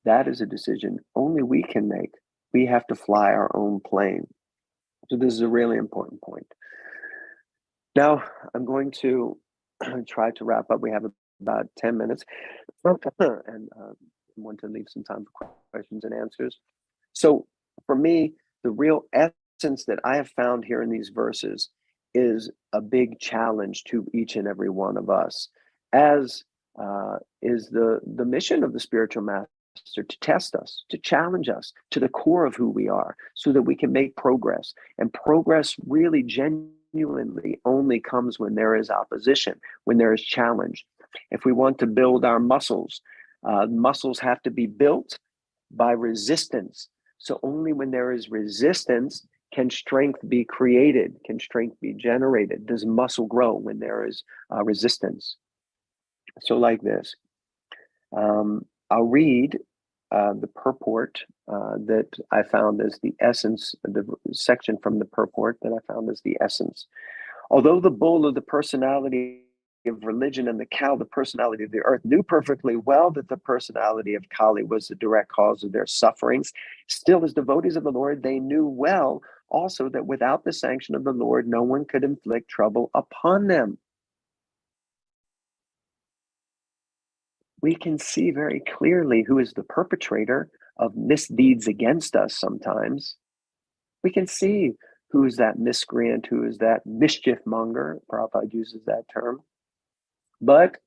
That is a decision only we can make. We have to fly our own plane. So this is a really important point. Now, I'm going to try to wrap up. We have about 10 minutes and want to leave some time for questions and answers. So for me, the real essence that I have found here in these verses is a big challenge to each and every one of us, as is the mission of the spiritual master, to test us, to challenge us to the core of who we are, so that we can make progress. And progress really genuinely only comes when there is opposition, when there is challenge. If we want to build our muscles, muscles have to be built by resistance. So only when there is resistance can strength be created, can strength be generated. Does muscle grow when there is resistance? So like this, I'll read the purport that I found as the essence, the section from the purport that I found as the essence. Although the bull of the personality of religion and the cow, the personality of the earth, knew perfectly well that the personality of Kali was the direct cause of their sufferings. Still, as devotees of the Lord, they knew well also that without the sanction of the Lord, no one could inflict trouble upon them. We can see very clearly who is the perpetrator of misdeeds against us sometimes. We can see who is that miscreant, who is that mischief monger. Prabhupada uses that term. But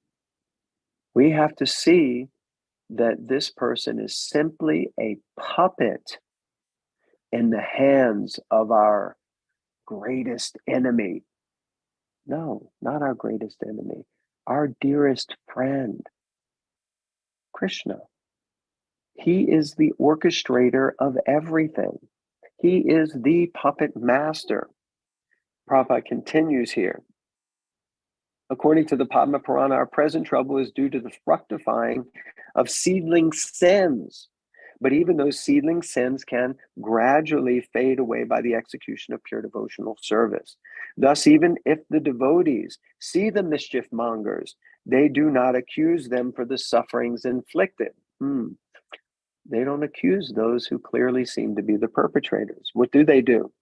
we have to see that this person is simply a puppet in the hands of our greatest enemy. No, not our greatest enemy, our dearest friend, Krishna. He is the orchestrator of everything. He is the puppet master. Prabhupada continues here. According to the Padma Purana, our present trouble is due to the fructifying of seedling sins. But even those seedling sins can gradually fade away by the execution of pure devotional service. Thus, even if the devotees see the mischief mongers, they do not accuse them for the sufferings inflicted. They don't accuse those who clearly seem to be the perpetrators. What do?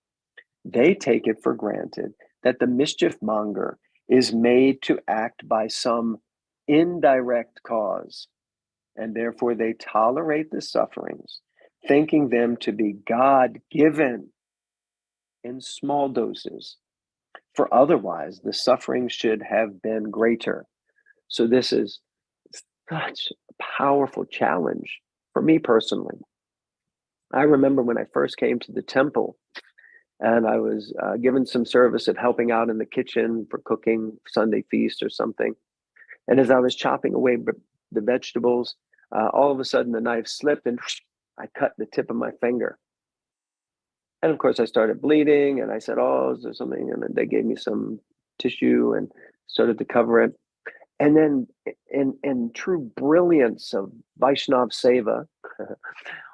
They take it for granted that the mischief monger is made to act by some indirect cause, and therefore they tolerate the sufferings, thinking them to be God-given in small doses, for otherwise the suffering should have been greater. So this is such a powerful challenge for me personally. I remember when I first came to the temple, and I was given some service of helping out in the kitchen for cooking Sunday feast or something. And as I was chopping away the vegetables, all of a sudden the knife slipped and I cut the tip of my finger. And of course I started bleeding, and I said, "Oh, is there something?" And then they gave me some tissue and started to cover it. And then in true brilliance of Vaishnav Seva,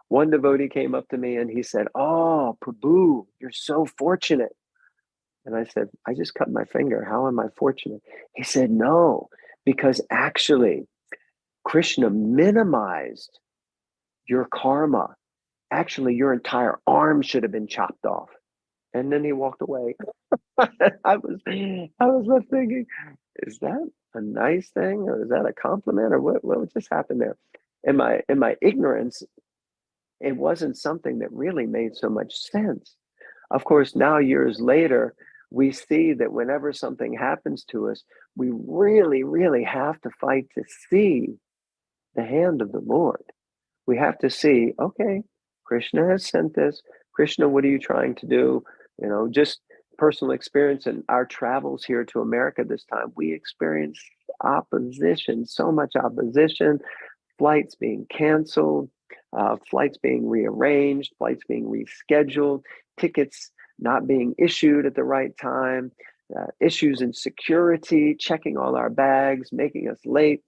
one devotee came up to me and he said, "Oh, Prabhu, you're so fortunate." And I said, "I just cut my finger. How am I fortunate?" He said, "No, because actually Krishna minimized your karma. Actually, your entire arm should have been chopped off." And then he walked away. I was left thinking, is that a nice thing, or is that a compliment, or what just happened there? In my ignorance, it wasn't something that really made so much sense. Of course, now years later, we see that whenever something happens to us, we really, really have to fight to see the hand of the Lord. We have to see, okay, Krishna has sent this. Krishna, what are you trying to do? Just personal experience in our travels here to America this time, we experienced opposition, so much opposition, flights being canceled, flights being rearranged, flights being rescheduled, tickets not being issued at the right time, issues in security, checking all our bags, making us late.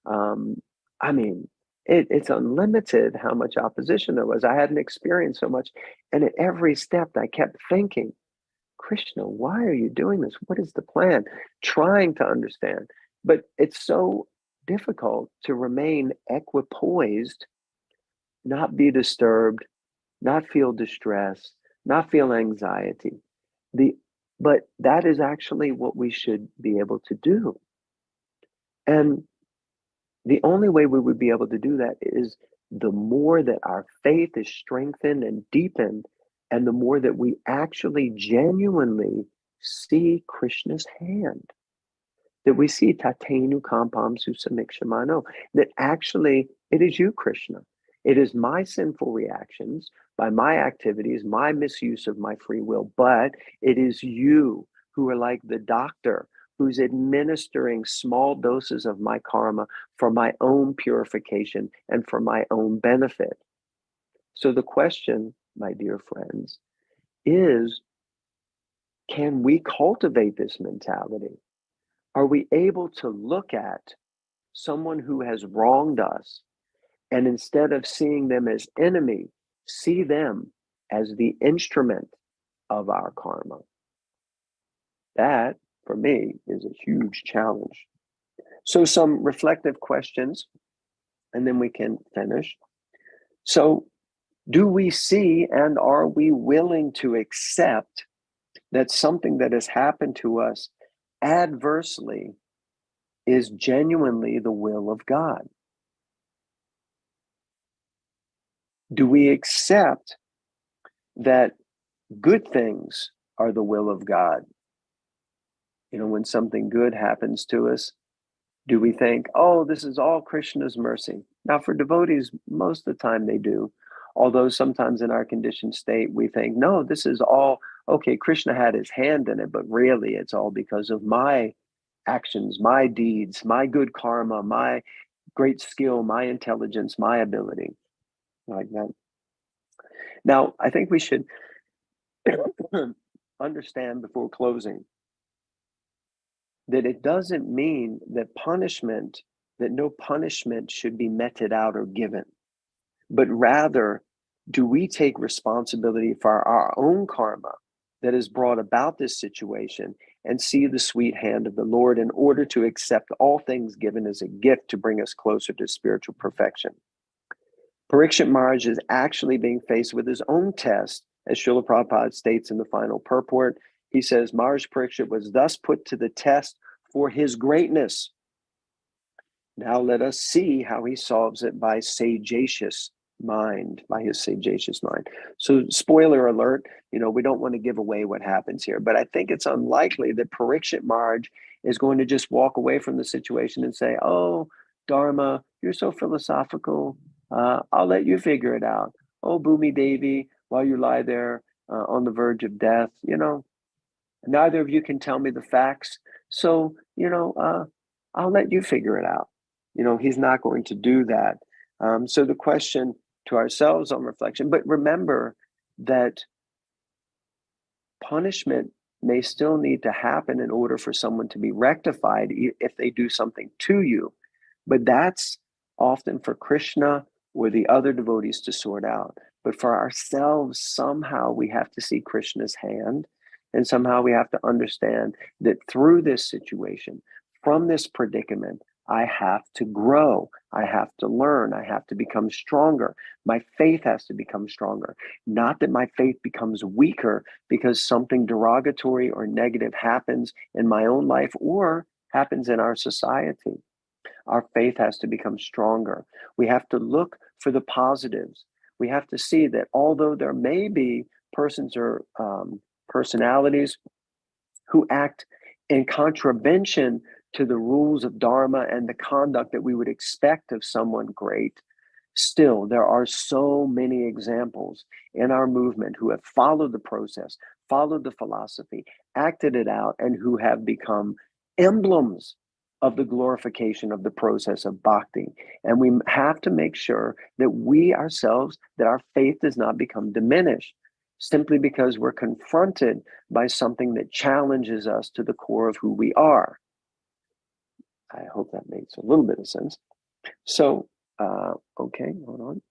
I mean, it's unlimited how much opposition there was. I hadn't experienced so much. And at every step, I kept thinking, Krishna, why are you doing this? What is the plan? Trying to understand. But it's so difficult to remain equipoised, not be disturbed, not feel distress, not feel anxiety. But that is actually what we should be able to do. And the only way we would be able to do that is the more that our faith is strengthened and deepened, and the more that we actually genuinely see Krishna's hand, that we see Tatenu Kampam Susamikshamano, that actually it is you, Krishna. It is my sinful reactions by my activities, my misuse of my free will, but it is you who are like the doctor who's administering small doses of my karma for my own purification and for my own benefit. So the question, my dear friends, is, can we cultivate this mentality? Are we able to look at someone who has wronged us, and instead of seeing them as enemy, see them as the instrument of our karma? That, for me, is a huge challenge. So some reflective questions, and then we can finish. So do we see and are we willing to accept that something that has happened to us adversely is genuinely the will of God? Do we accept that good things are the will of God? You know, when something good happens to us, do we think, oh, this is all Krishna's mercy? Now, for devotees, most of the time they do. Although sometimes in our conditioned state, we think, no, this is all, okay, Krishna had his hand in it, but really it's all because of my actions, my deeds, my good karma, my great skill, my intelligence, my ability, like that. Now, I think we should understand before closing that it doesn't mean that no punishment should be meted out or given, but rather, do we take responsibility for our own karma that has brought about this situation and see the sweet hand of the Lord in order to accept all things given as a gift to bring us closer to spiritual perfection? Pariksit Maharaj is actually being faced with his own test, as Srila Prabhupada states in the final purport. He says, Maharaj Pariksit was thus put to the test for his greatness. Now let us see how he solves it by his sagacious mind. So spoiler alert, we don't want to give away what happens here, but I think it's unlikely that Pariksit Maharaj is going to just walk away from the situation and say, oh, Dharma, you're so philosophical. I'll let you figure it out. Oh, Bhumi Devi, while you lie there on the verge of death, neither of you can tell me the facts. So, I'll let you figure it out. He's not going to do that. So the question to ourselves on reflection, but remember that punishment may still need to happen in order for someone to be rectified if they do something to you. But that's often for Krishna or the other devotees to sort out. But for ourselves, somehow we have to see Krishna's hand, and somehow we have to understand that through this situation, from this predicament, I have to grow. I have to learn. I have to become stronger. My faith has to become stronger. Not that my faith becomes weaker because something derogatory or negative happens in my own life or happens in our society. Our faith has to become stronger. We have to look for the positives. We have to see that although there may be persons or personalities who act in contravention to the rules of Dharma and the conduct that we would expect of someone great, still there are so many examples in our movement who have followed the process, followed the philosophy, acted it out, and who have become emblems of the glorification of the process of bhakti. And we have to make sure that we ourselves, that our faith does not become diminished simply because we're confronted by something that challenges us to the core of who we are. I hope that makes a little bit of sense. So, okay, hold on.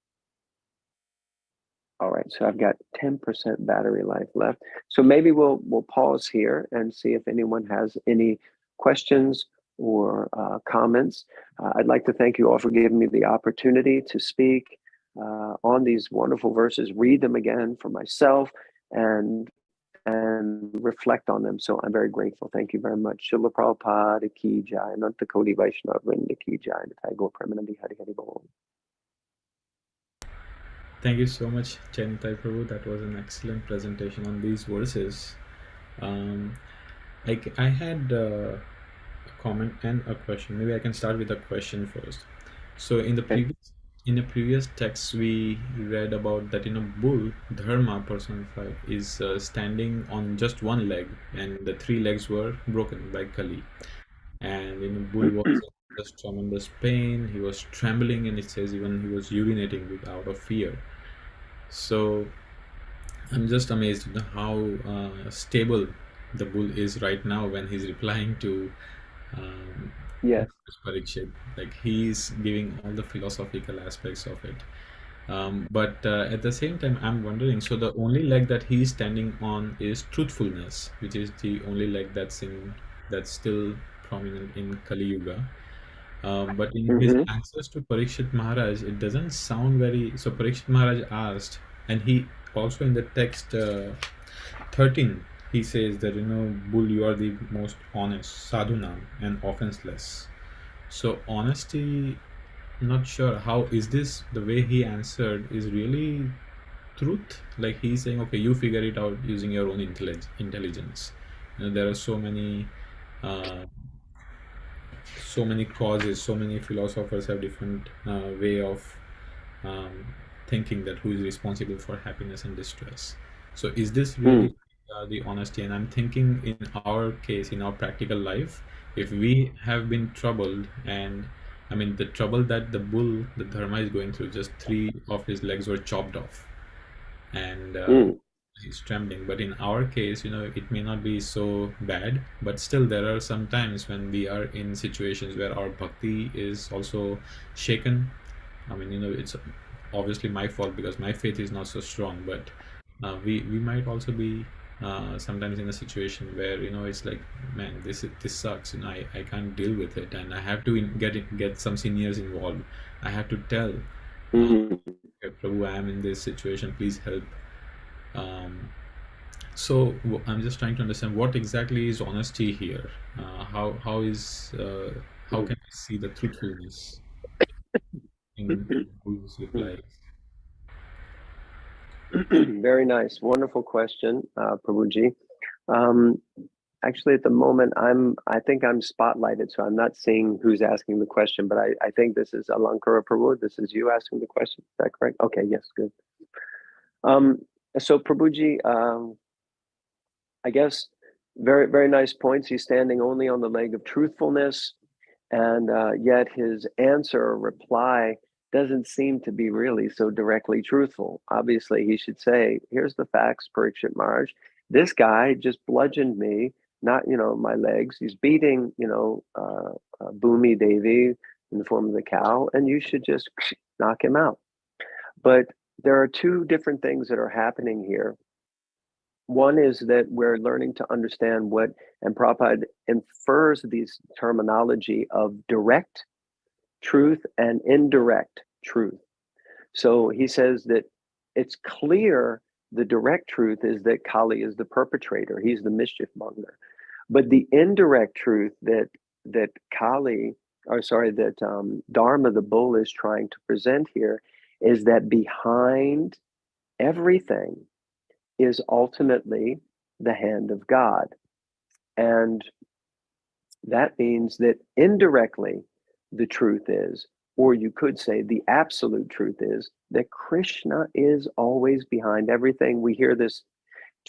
All right, so I've got 10% battery life left. So maybe we'll pause here and see if anyone has any questions or comments. I'd like to thank you all for giving me the opportunity to speak on these wonderful verses, read them again for myself, and reflect on them. So I'm very grateful. Thank you very much. Srila Prabhupada ki jai, Ananta Koti Vaishnava Vrinda ki jai, Nitai Gaur Premanandi Hari Hari Bol. Thank you so much, Jai Nitai Prabhu. That was an excellent presentation on these verses. I had a comment and a question. Maybe I can start with a question first. So in the previous text, we read about that in a bull, Dharma personified is standing on just one leg, and the three legs were broken by Kali. And in a bull was in just tremendous pain. He was trembling, and it says even he was urinating out of fear. So I'm just amazed at how stable the bull is right now when he's replying to Yes. Pariksit. Like he's giving all the philosophical aspects of it. But at the same time, I'm wondering, so the only leg that he's standing on is truthfulness, which is the only leg that's still prominent in Kali Yuga. But in his Mm-hmm. answers to Parikshit Maharaj, it doesn't sound very. So Parikshit Maharaj asked, and he also in the text 13, he says that, Bull, you are the most honest, sadhuna, and offenseless. So honesty, not sure how is this the way he answered is really truth. Like he's saying, okay, you figure it out using your own intelligence. There are uh, so many causes, so many philosophers have different way of um, thinking that who is responsible for happiness and distress. So is this Mm. really the honesty? And I'm thinking in our case, in our practical life, if we have been troubled, and I mean the trouble that the bull, the dharma, is going through, just three of his legs were chopped off, and Mm. he's trembling. But in our case, it may not be so bad, but still there are some times when we are in situations where our bhakti is also shaken. I mean, it's obviously my fault because my faith is not so strong, but we might also be sometimes in a situation where it's like, man, this sucks, and I can't deal with it, and I have to get some seniors involved. I have to tell, uh, Mm. "Okay, Prabhu, I am in this situation, please help." Um, so I'm just trying to understand what exactly is honesty here. How Mm. can we see the truthfulness in Guru's replies? Very nice, wonderful question, Prabhuji. Um, Actually, at the moment, I think I'm spotlighted, so I'm not seeing who's asking the question, but I think this is Alankara Prabhu. This is you asking the question. Is that correct? Okay, yes, good. Um, so Prabhuji, I guess very, very nice points. He's standing only on the leg of truthfulness, and yet his answer or reply doesn't seem to be really so directly truthful. Obviously, he should say, "Here's the facts, Parikshit Maharaj. This guy just bludgeoned me, not my legs. He's beating Bhumi Devi in the form of the cow, and you should just knock him out." But there are two different things that are happening here. One is that we're learning to understand what, and Prabhupada infers these terminology of direct truth and indirect truth. So he says that it's clear the direct truth is that Kali is the perpetrator, he's the mischief monger. But the indirect truth that Kali, or sorry, that Dharma the bull is trying to present here is that behind everything is ultimately the hand of God. And that means that indirectly, the truth is, or you could say the absolute truth is, that Krishna is always behind everything. We hear this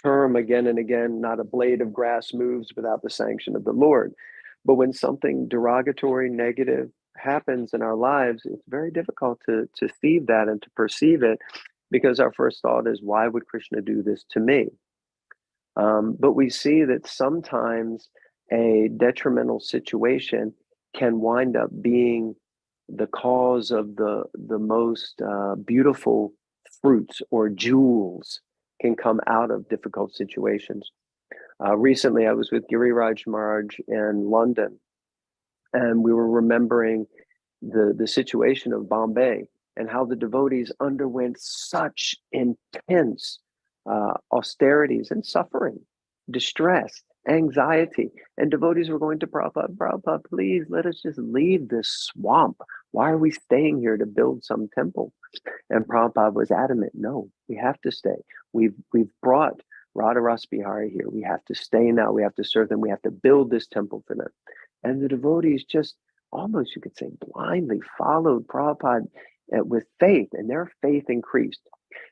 term again and again, not a blade of grass moves without the sanction of the Lord. But when something derogatory, negative happens in our lives, it's very difficult to see that and to perceive it, because our first thought is, why would Krishna do this to me? But we see that sometimes a detrimental situation can wind up being the cause of the most beautiful fruits or jewels can come out of difficult situations. Recently, I was with Giriraj Maharaj in London, and we were remembering the situation of Bombay and how the devotees underwent such intense austerities and suffering, distress, anxiety. And devotees were going to Prabhupada, Prabhupada, please let us just leave this swamp. Why are we staying here to build some temple? And Prabhupada was adamant, no, we have to stay. We've brought Radha Ras Bihari here. We have to stay now. We have to serve them. We have to build this temple for them. And the devotees just almost, you could say, blindly followed Prabhupada with faith, and their faith increased.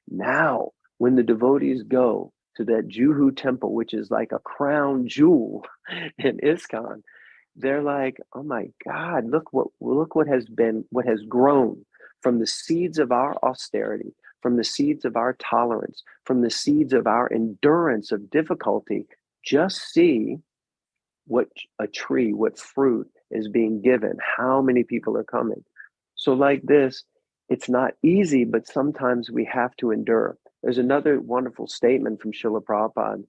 Now, when the devotees go to that Juhu temple, which is like a crown jewel in ISKCON, they're like, oh my God, look what has grown from the seeds of our austerity, from the seeds of our tolerance, from the seeds of our endurance of difficulty. Just see what a tree, what fruit is being given, how many people are coming. So, like this, it's not easy, but sometimes we have to endure. There's another wonderful statement from Srila Prabhupada.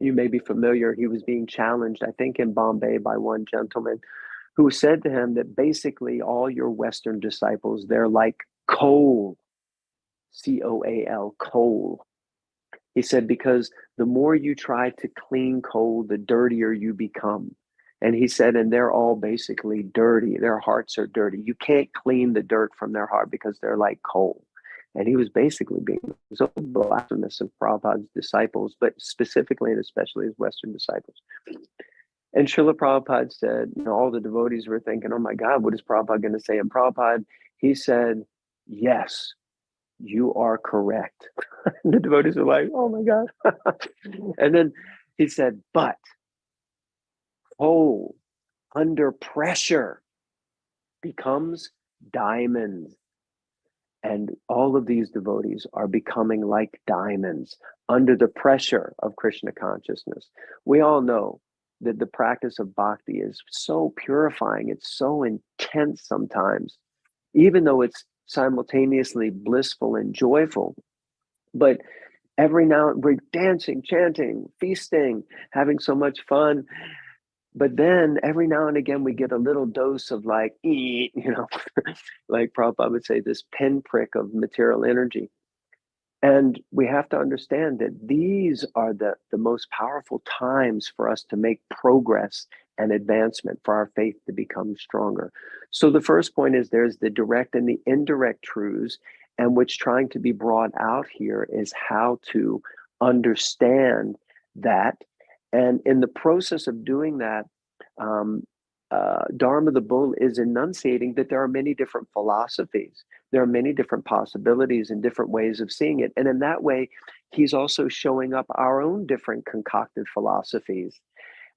You may be familiar. He was being challenged, I think, in Bombay by one gentleman who said to him that basically all your Western disciples, they're like coal, C-O-A-L, coal. He said, because the more you try to clean coal, the dirtier you become. And he said, and they're all basically dirty. Their hearts are dirty. You can't clean the dirt from their heart because they're like coal. And he was basically being so blasphemous of Prabhupada's disciples, but specifically and especially his Western disciples. And Srila Prabhupada said, all the devotees were thinking, oh my God, what is Prabhupada going to say? And Prabhupada, he said, yes, you are correct. And the devotees were like, oh my God. And then he said, but coal under pressure becomes diamonds. And all of these devotees are becoming like diamonds under the pressure of Krishna consciousness. We all know that the practice of bhakti is so purifying. It's so intense sometimes, even though it's simultaneously blissful and joyful. But every now and we're dancing, chanting, feasting, having so much fun. But then every now and again, we get a little dose of like, like Prabhupada would say, this pinprick of material energy. And we have to understand that these are the most powerful times for us to make progress and advancement, for our faith to become stronger. So the first point is there's the direct and the indirect truths, and what's trying to be brought out here is how to understand that. And in the process of doing that, Dharma the Bull is enunciating that there are many different philosophies. There are many different possibilities and different ways of seeing it. And in that way, he's also showing up our own different concocted philosophies.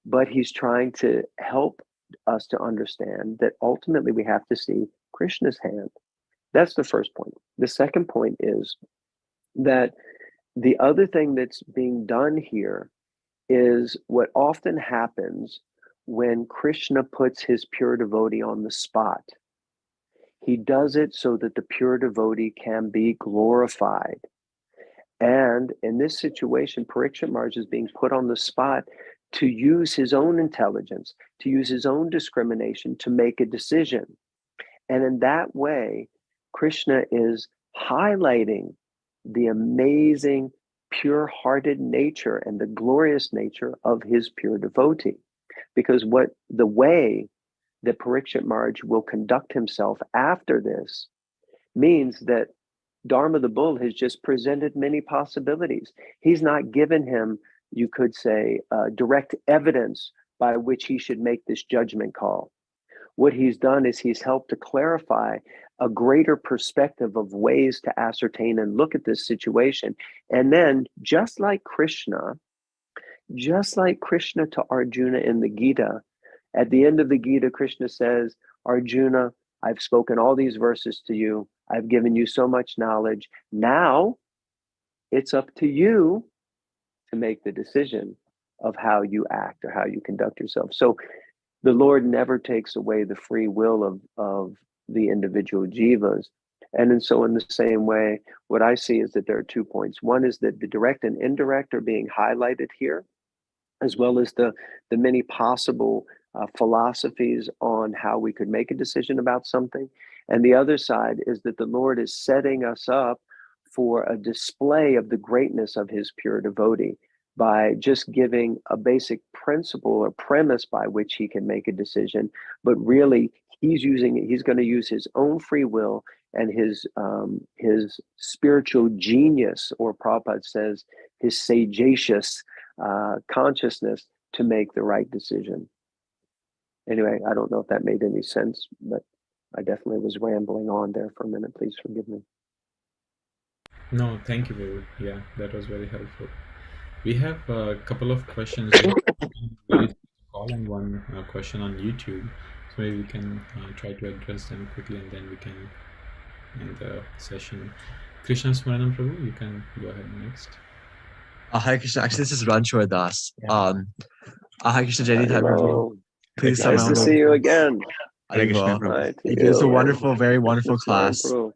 But he's trying to help us to understand that ultimately we have to see Krishna's hand. That's the first point. The second point is that the other thing that's being done here is what often happens when Krishna puts his pure devotee on the spot. He does it so that the pure devotee can be glorified. And in this situation, Pariksit Maharaj is being put on the spot to use his own intelligence, to use his own discrimination to make a decision. And in that way, Krishna is highlighting the amazing, pure-hearted nature and the glorious nature of his pure devotee. Because the way that Pariksit Maharaj will conduct himself after this means that Dharma the Bull has just presented many possibilities. He's not given him, you could say, direct evidence by which he should make this judgment call. What he's done is he's helped to clarify a greater perspective of ways to ascertain and look at this situation. And then, just like Krishna to Arjuna in the Gita, at the end of the Gita, Krishna says, Arjuna, I've spoken all these verses to you. I've given you so much knowledge. Now it's up to you to make the decision of how you act or how you conduct yourself. So the Lord never takes away the free will of the individual jivas. And so in the same way, what I see is that there are 2 points. One is that the direct and indirect are being highlighted here, as well as the many possible philosophies on how we could make a decision about something. And the other side is that the Lord is setting us up for a display of the greatness of his pure devotee by just giving a basic principle or premise by which he can make a decision. But really, he's going to use his own free will and his spiritual genius, or Prabhupada says, his sagacious consciousness to make the right decision. Anyway, I don't know if that made any sense, but I definitely was rambling on there for a minute. Please forgive me. No, thank you, Prabhu. Yeah, that was very helpful. We have a couple of questions on call and one question on YouTube. So maybe we can try to address them quickly, and then we can end the session. Krishna Smaranam Prabhu, you can go ahead next. Hare Krishna. Actually, this is Ranchor Das. Hare Krishna, Jai Nitai Prabhu. Hello. Please Nice to see you again. Hare Krishna, Hi Prabhu. to You gave us a you. wonderful, very wonderful Krishna and class. Prabhu.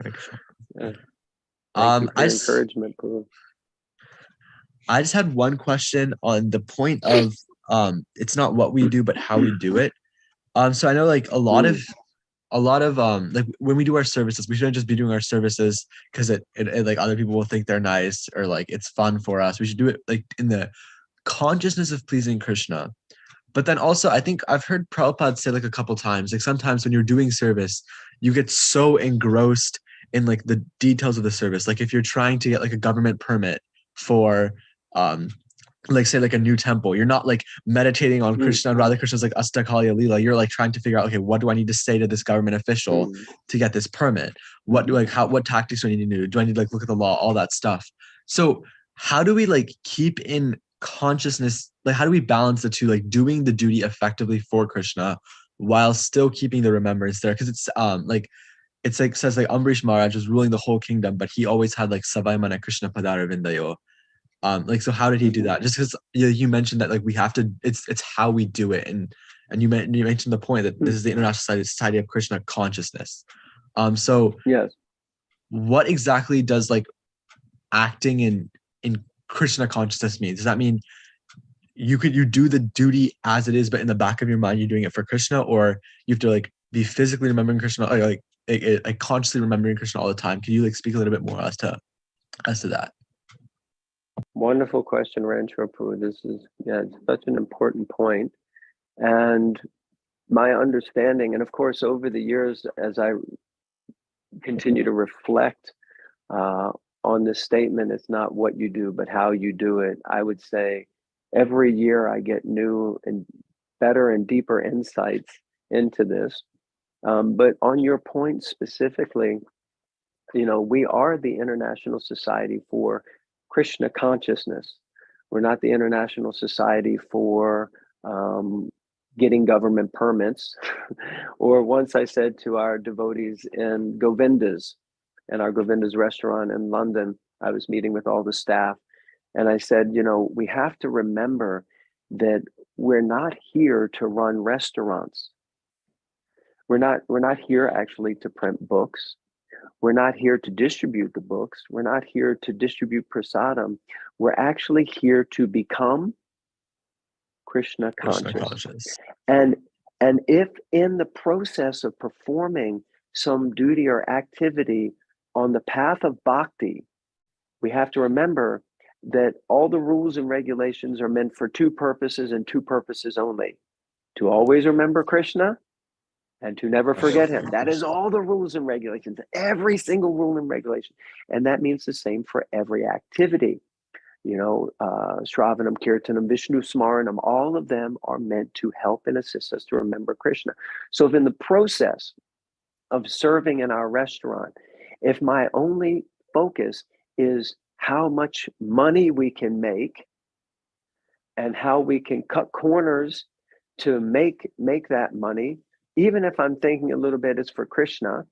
Hare Krishna. Yeah. Thank you for your encouragement, Prabhu. I just had one question on the point of it's not what we do, but how we do it. So I know like a lot of like when we do our services, we shouldn't just be doing our services because it like other people will think they're nice or like it's fun for us. We should do it like in the consciousness of pleasing Krishna. But then also, I think I've heard Prabhupada say like a couple times, like sometimes when you're doing service, you get so engrossed in like the details of the service. Like if you're trying to get like a government permit for, like say like a new temple, you're not like meditating on Krishna and Radha Krishna's like Astakalya Leela. You're like trying to figure out, okay, what do I need to say to this government official to get this permit? What tactics do I need to do? Do I need to like look at the law, all that stuff? So how do we like keep in consciousness, like how do we balance the two, like doing the duty effectively for Krishna while still keeping the remembrance there? Because it's like says like Ambrish Maharaj was ruling the whole kingdom, but he always had like Savaimana Krishna Padara Vindayo. Like so how did he do that? Just because you mentioned that like we have to, it's how we do it, and you mentioned the point that this is the International Society of Krishna Consciousness. So yes, what exactly does like acting in Krishna consciousness mean? Does that mean you do the duty as it is, but in the back of your mind you're doing it for Krishna, or you have to like be physically remembering Krishna, or like consciously remembering Krishna all the time? Can you like speak a little bit more as to that? wonderful question, Rancho Prabhu. This is it's such an important point. And my understanding, and of course over the years as I continue to reflect on this statement, it's not what you do, but how you do it. I would say every year I get new and better and deeper insights into this. But on your point specifically, we are the International Society for Krishna Consciousness. We're not the International Society for getting government permits. Or once I said to our devotees in Govinda's restaurant in London, I was meeting with all the staff, and I said, we have to remember that we're not here to run restaurants. We're not here actually to print books. We're not here to distribute the books. We're not here to distribute prasadam. We're actually here to become Krishna conscious. And if in the process of performing some duty or activity on the path of bhakti, we have to remember that all the rules and regulations are meant for two purposes and two purposes only: to always remember Krishna and to never forget him. That is all the rules and regulations, every single rule and regulation. And that means the same for every activity. Sravanam, Kirtanam, Vishnu Smaranam, all of them are meant to help and assist us to remember Krishna. So if in the process of serving in our restaurant, if my only focus is how much money we can make and how we can cut corners to make that money, even if I'm thinking a little bit is for Krishna,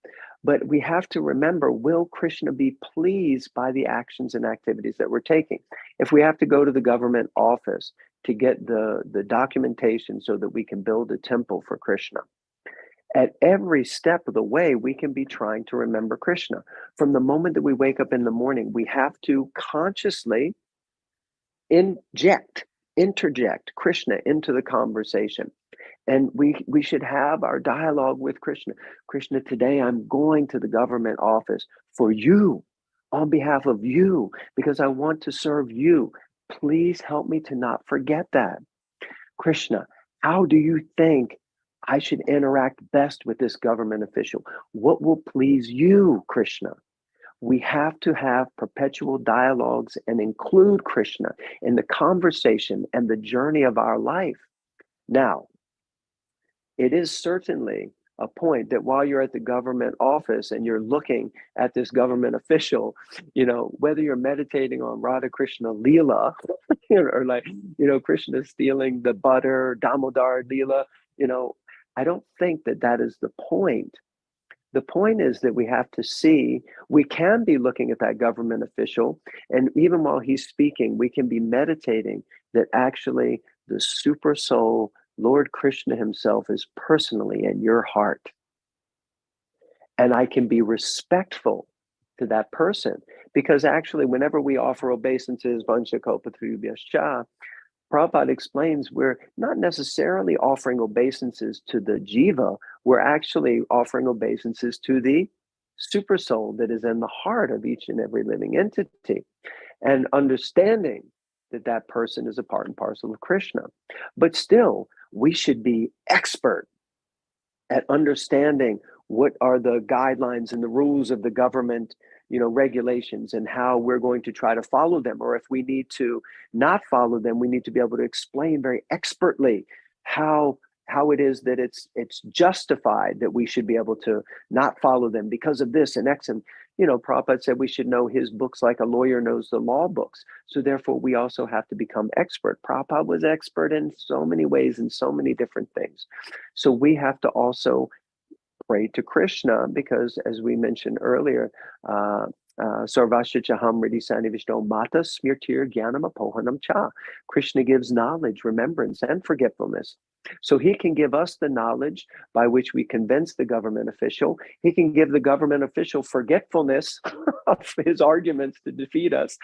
but we have to remember, will Krishna be pleased by the actions and activities that we're taking? If we have to go to the government office to get the documentation so that we can build a temple for Krishna, at every step of the way, we can be trying to remember Krishna. From the moment that we wake up in the morning, we have to consciously interject Krishna into the conversation. And we should have our dialogue with Krishna. Krishna, today I'm going to the government office for you, on behalf of you, because I want to serve you. Please help me to not forget that. Krishna, how do you think I should interact best with this government official? What will please you, Krishna? We have to have perpetual dialogues and include Krishna in the conversation and the journey of our life. Now, it is certainly a point that while you're at the government office and you're looking at this government official, whether you're meditating on Radha Krishna Leela, or like, Krishna stealing the butter, Damodar Leela, I don't think that is the point. The point is that we have to see, we can be looking at that government official, and even while he's speaking, we can be meditating that actually the super soul, Lord Krishna himself, is personally in your heart. And I can be respectful to that person, because actually whenever we offer obeisances, Vancha Kalpatrubhyascha, Prabhupada explains we're not necessarily offering obeisances to the jiva, we're actually offering obeisances to the super soul that is in the heart of each and every living entity, and understanding that that person is a part and parcel of Krishna. But still, we should be expert at understanding what are the guidelines and the rules of the government, regulations, and how we're going to try to follow them. Or if we need to not follow them, we need to be able to explain very expertly how it is that it's justified that we should be able to not follow them because of this and X. And Prabhupada said we should know his books like a lawyer knows the law books. So therefore, we also have to become expert. Prabhupada was expert in so many ways and so many different things. So we have to also pray to Krishna, because as we mentioned earlier, Sarvasya Chaham Riddhi Sani Vishno Mata Smirtir Jnanam Apohanam Cha. Krishna gives knowledge, remembrance, and forgetfulness. So he can give us the knowledge by which we convince the government official. He can give the government official forgetfulness of his arguments to defeat us.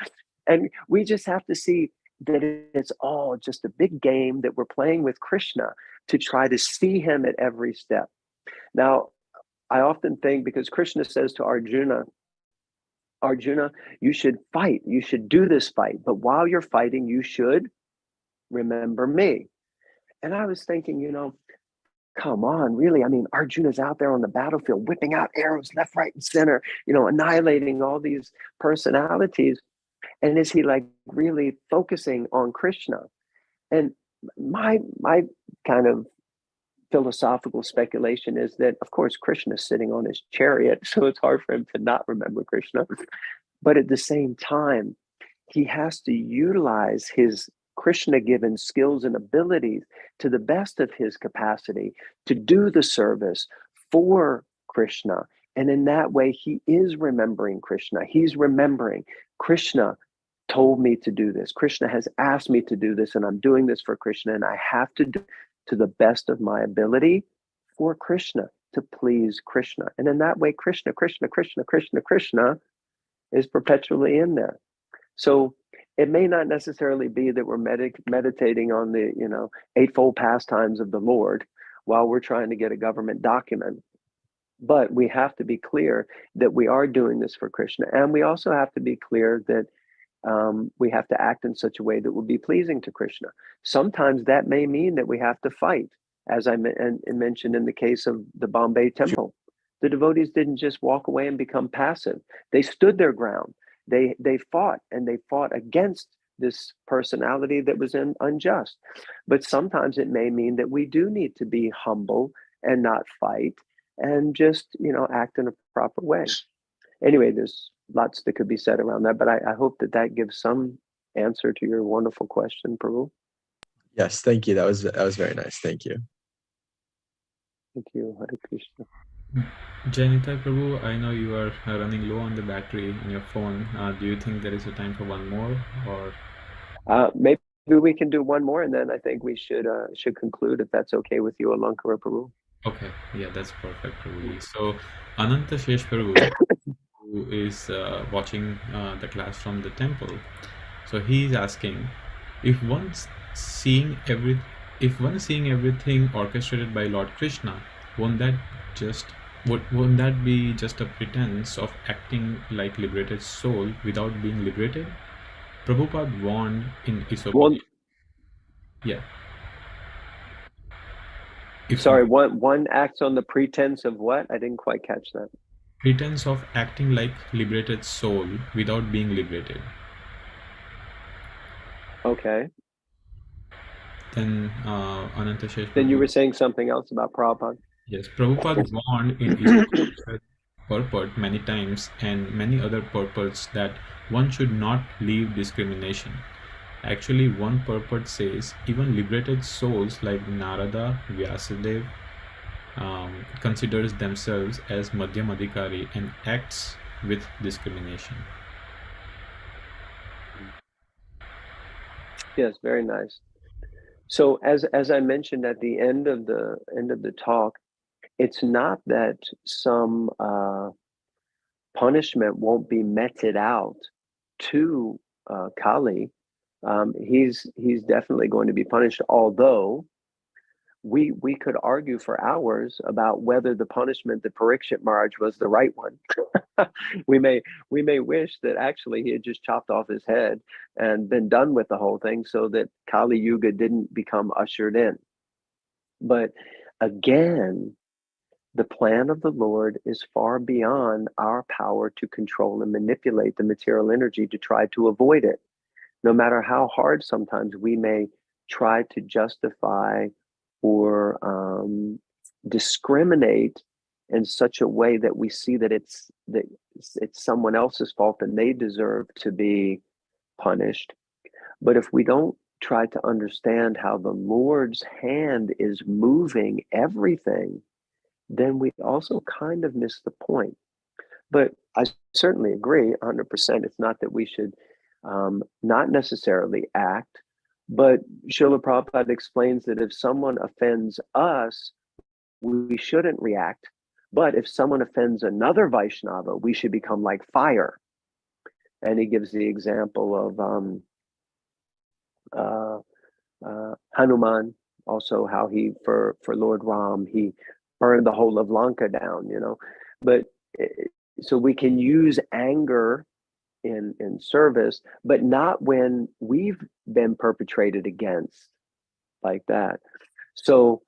And we just have to see that it's all just a big game that we're playing with Krishna to try to see him at every step. Now, I often think, because Krishna says to Arjuna, you should fight, you should do this fight, but while you're fighting, you should remember me. And I was thinking, come on, really? I mean, Arjuna's out there on the battlefield, whipping out arrows left, right, and center, annihilating all these personalities. And is he like really focusing on Krishna? And my kind of philosophical speculation is that, of course, Krishna is sitting on his chariot, so it's hard for him to not remember Krishna. But at the same time, he has to utilize his Krishna-given skills and abilities to the best of his capacity to do the service for Krishna. And in that way, he is remembering Krishna. He's remembering Krishna told me to do this. Krishna has asked me to do this, and I'm doing this for Krishna, and I have to do to the best of my ability for Krishna, to please Krishna. And in that way, Krishna, Krishna, Krishna, Krishna, Krishna is perpetually in there. So it may not necessarily be that we're meditating on the, eightfold pastimes of the Lord while we're trying to get a government document. But we have to be clear that we are doing this for Krishna. And we also have to be clear that we have to act in such a way that will be pleasing to Krishna. Sometimes that may mean that we have to fight, as I mentioned in the case of the Bombay temple. The devotees didn't just walk away and become passive. They stood their ground. They fought, and they fought against this personality that was unjust. But sometimes it may mean that we do need to be humble and not fight, and just act in a proper way. Anyway, there's lots that could be said around that, but I hope that gives some answer to your wonderful question, Prabhu. Yes, thank you. That was very nice. Thank you. Thank you, Hare Krishna. Jai Nitai Prabhu, I know you are running low on the battery in your phone. Do you think there is a time for one more, or? Maybe we can do one more, and then I think we should conclude, if that's okay with you, Alankara Prabhu. Okay, yeah, that's perfect, Prabhu. So Ananta Shesh Prabhu, who is watching the class from the temple, so he is asking, if one's seeing everything orchestrated by Lord Krishna, won't that be just a pretense of acting like liberated soul without being liberated? Prabhupada warned in his opinion. Yeah. One acts on the pretense of what? I didn't quite catch that. Pretense of acting like liberated soul without being liberated. Okay. Then Ananta Shesh. Then you were saying something else about Prabhupada. Yes, Prabhupada warned in his purport many times, and many other purports, that one should not leave discrimination. Actually, one purport says even liberated souls like Narada, Vyasadeva considers themselves as Madhyam Adhikari and acts with discrimination. Yes, very nice. So as I mentioned at the end of the talk, it's not that some punishment won't be meted out to Kali he's definitely going to be punished. Although we could argue for hours about whether the punishment that Pariksit Maharaj was the right one. we may wish that actually he had just chopped off his head and been done with the whole thing, so that Kali Yuga didn't become ushered in. But again, the plan of the Lord is far beyond our power to control and manipulate the material energy to try to avoid it. No matter how hard sometimes we may try to justify or discriminate in such a way that we see that it's someone else's fault and they deserve to be punished. But if we don't try to understand how the Lord's hand is moving everything, then we also kind of miss the point. But I certainly agree 100%. It's not that we should not necessarily act, but Srila Prabhupada explains that if someone offends us, we shouldn't react. But if someone offends another Vaishnava, we should become like fire. And he gives the example of Hanuman, also how he, for Lord Ram, he burned the whole of Lanka down, But so we can use anger in service, but not when we've been perpetrated against like that. So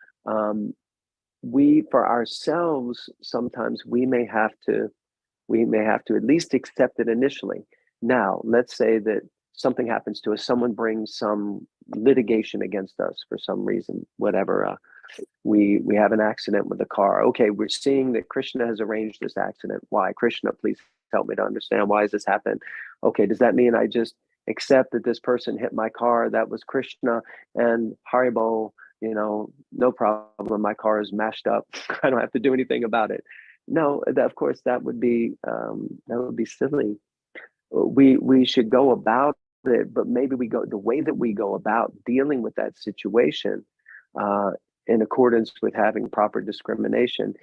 we, for ourselves, sometimes we may have to at least accept it initially. Now, let's say that something happens to us, someone brings some litigation against us for some reason, whatever. We have an accident with a car. Okay, we're seeing that Krishna has arranged this accident. Why? Krishna, please help me to understand, why has this happened? Okay, does that mean I just accept that this person hit my car? That was Krishna, and Haribo, no problem. My car is mashed up. I don't have to do anything about it. No, of course that would be silly. We should go about it, but maybe the way that we go about dealing with that situation, in accordance with having proper discrimination,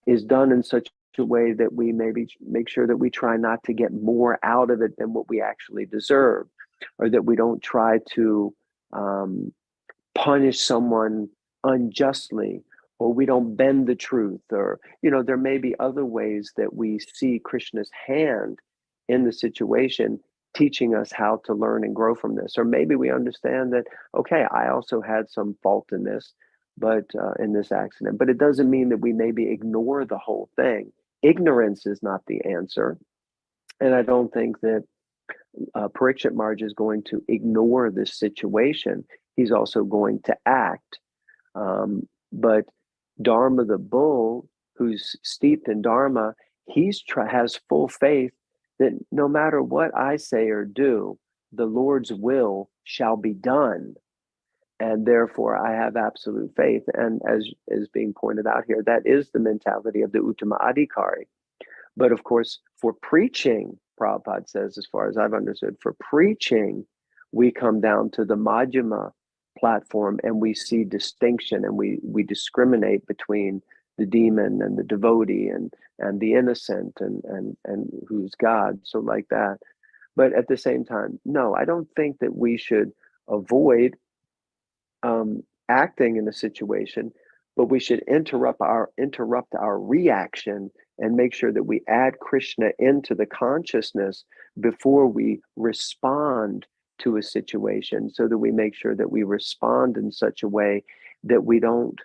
is done in such a way that we maybe make sure that we try not to get more out of it than what we actually deserve, or that we don't try to punish someone unjustly, or we don't bend the truth, or there may be other ways that we see Krishna's hand in the situation, teaching us how to learn and grow from this. Or maybe we understand that, okay, I also had some fault in this, but in this accident, but it doesn't mean that we maybe ignore the whole thing. Ignorance is not the answer. And I don't think that Pariksit Maharaj is going to ignore this situation. He's also going to act. But Dharma the Bull, who's steeped in Dharma, has full faith that no matter what I say or do, the Lord's will shall be done. And therefore, I have absolute faith. And as is being pointed out here, that is the mentality of the Uttama Adhikari. But of course, for preaching, Prabhupada says, as far as I've understood, for preaching, we come down to the Madhyama platform and we see distinction, and we discriminate between the demon and the devotee and the innocent and who's God. So like that. But at the same time, no, I don't think that we should avoid acting in a situation, but we should interrupt our reaction and make sure that we add Krishna into the consciousness before we respond to a situation, so that we make sure that we respond in such a way that we don't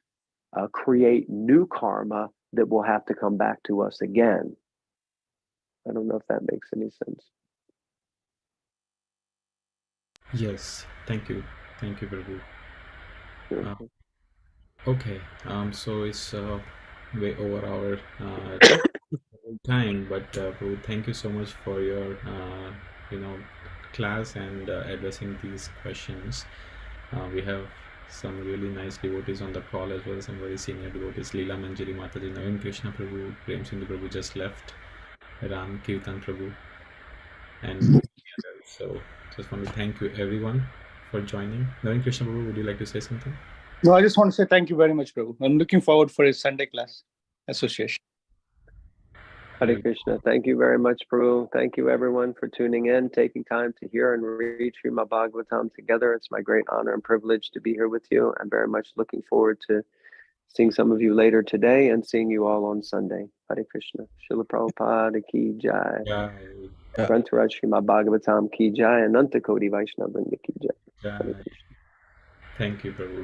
create new karma that will have to come back to us again. I don't know if that makes any sense. Yes, thank you, Prabhu. Okay, so it's way over our time, but Prabhu, thank you so much for your class and addressing these questions. We have some really nice devotees on the call, as well as some very senior devotees. Leela Manjari Mataji, Navin Krishna Prabhu, Prem Sindhu Prabhu just left, Ram Kirtan Prabhu, and others. So just want to thank you everyone for joining. Navin Krishna Prabhu, would you like to say something? No, I just want to say thank you very much, Prabhu. I'm looking forward for his Sunday class association. Hare Krishna. Thank you very much, Prabhu. Thank you, everyone, for tuning in, taking time to hear and read Srimad Bhagavatam together. It's my great honor and privilege to be here with you. I'm very much looking forward to seeing some of you later today and seeing you all on Sunday. Hare Krishna. Srila Prabhupada ki jai. Yeah. Grantaraj Srimad Bhagavatam ki jai. Ananta Koti Vaishnava Vrinda ki jai. Hare Krishna. Thank you, Prabhu.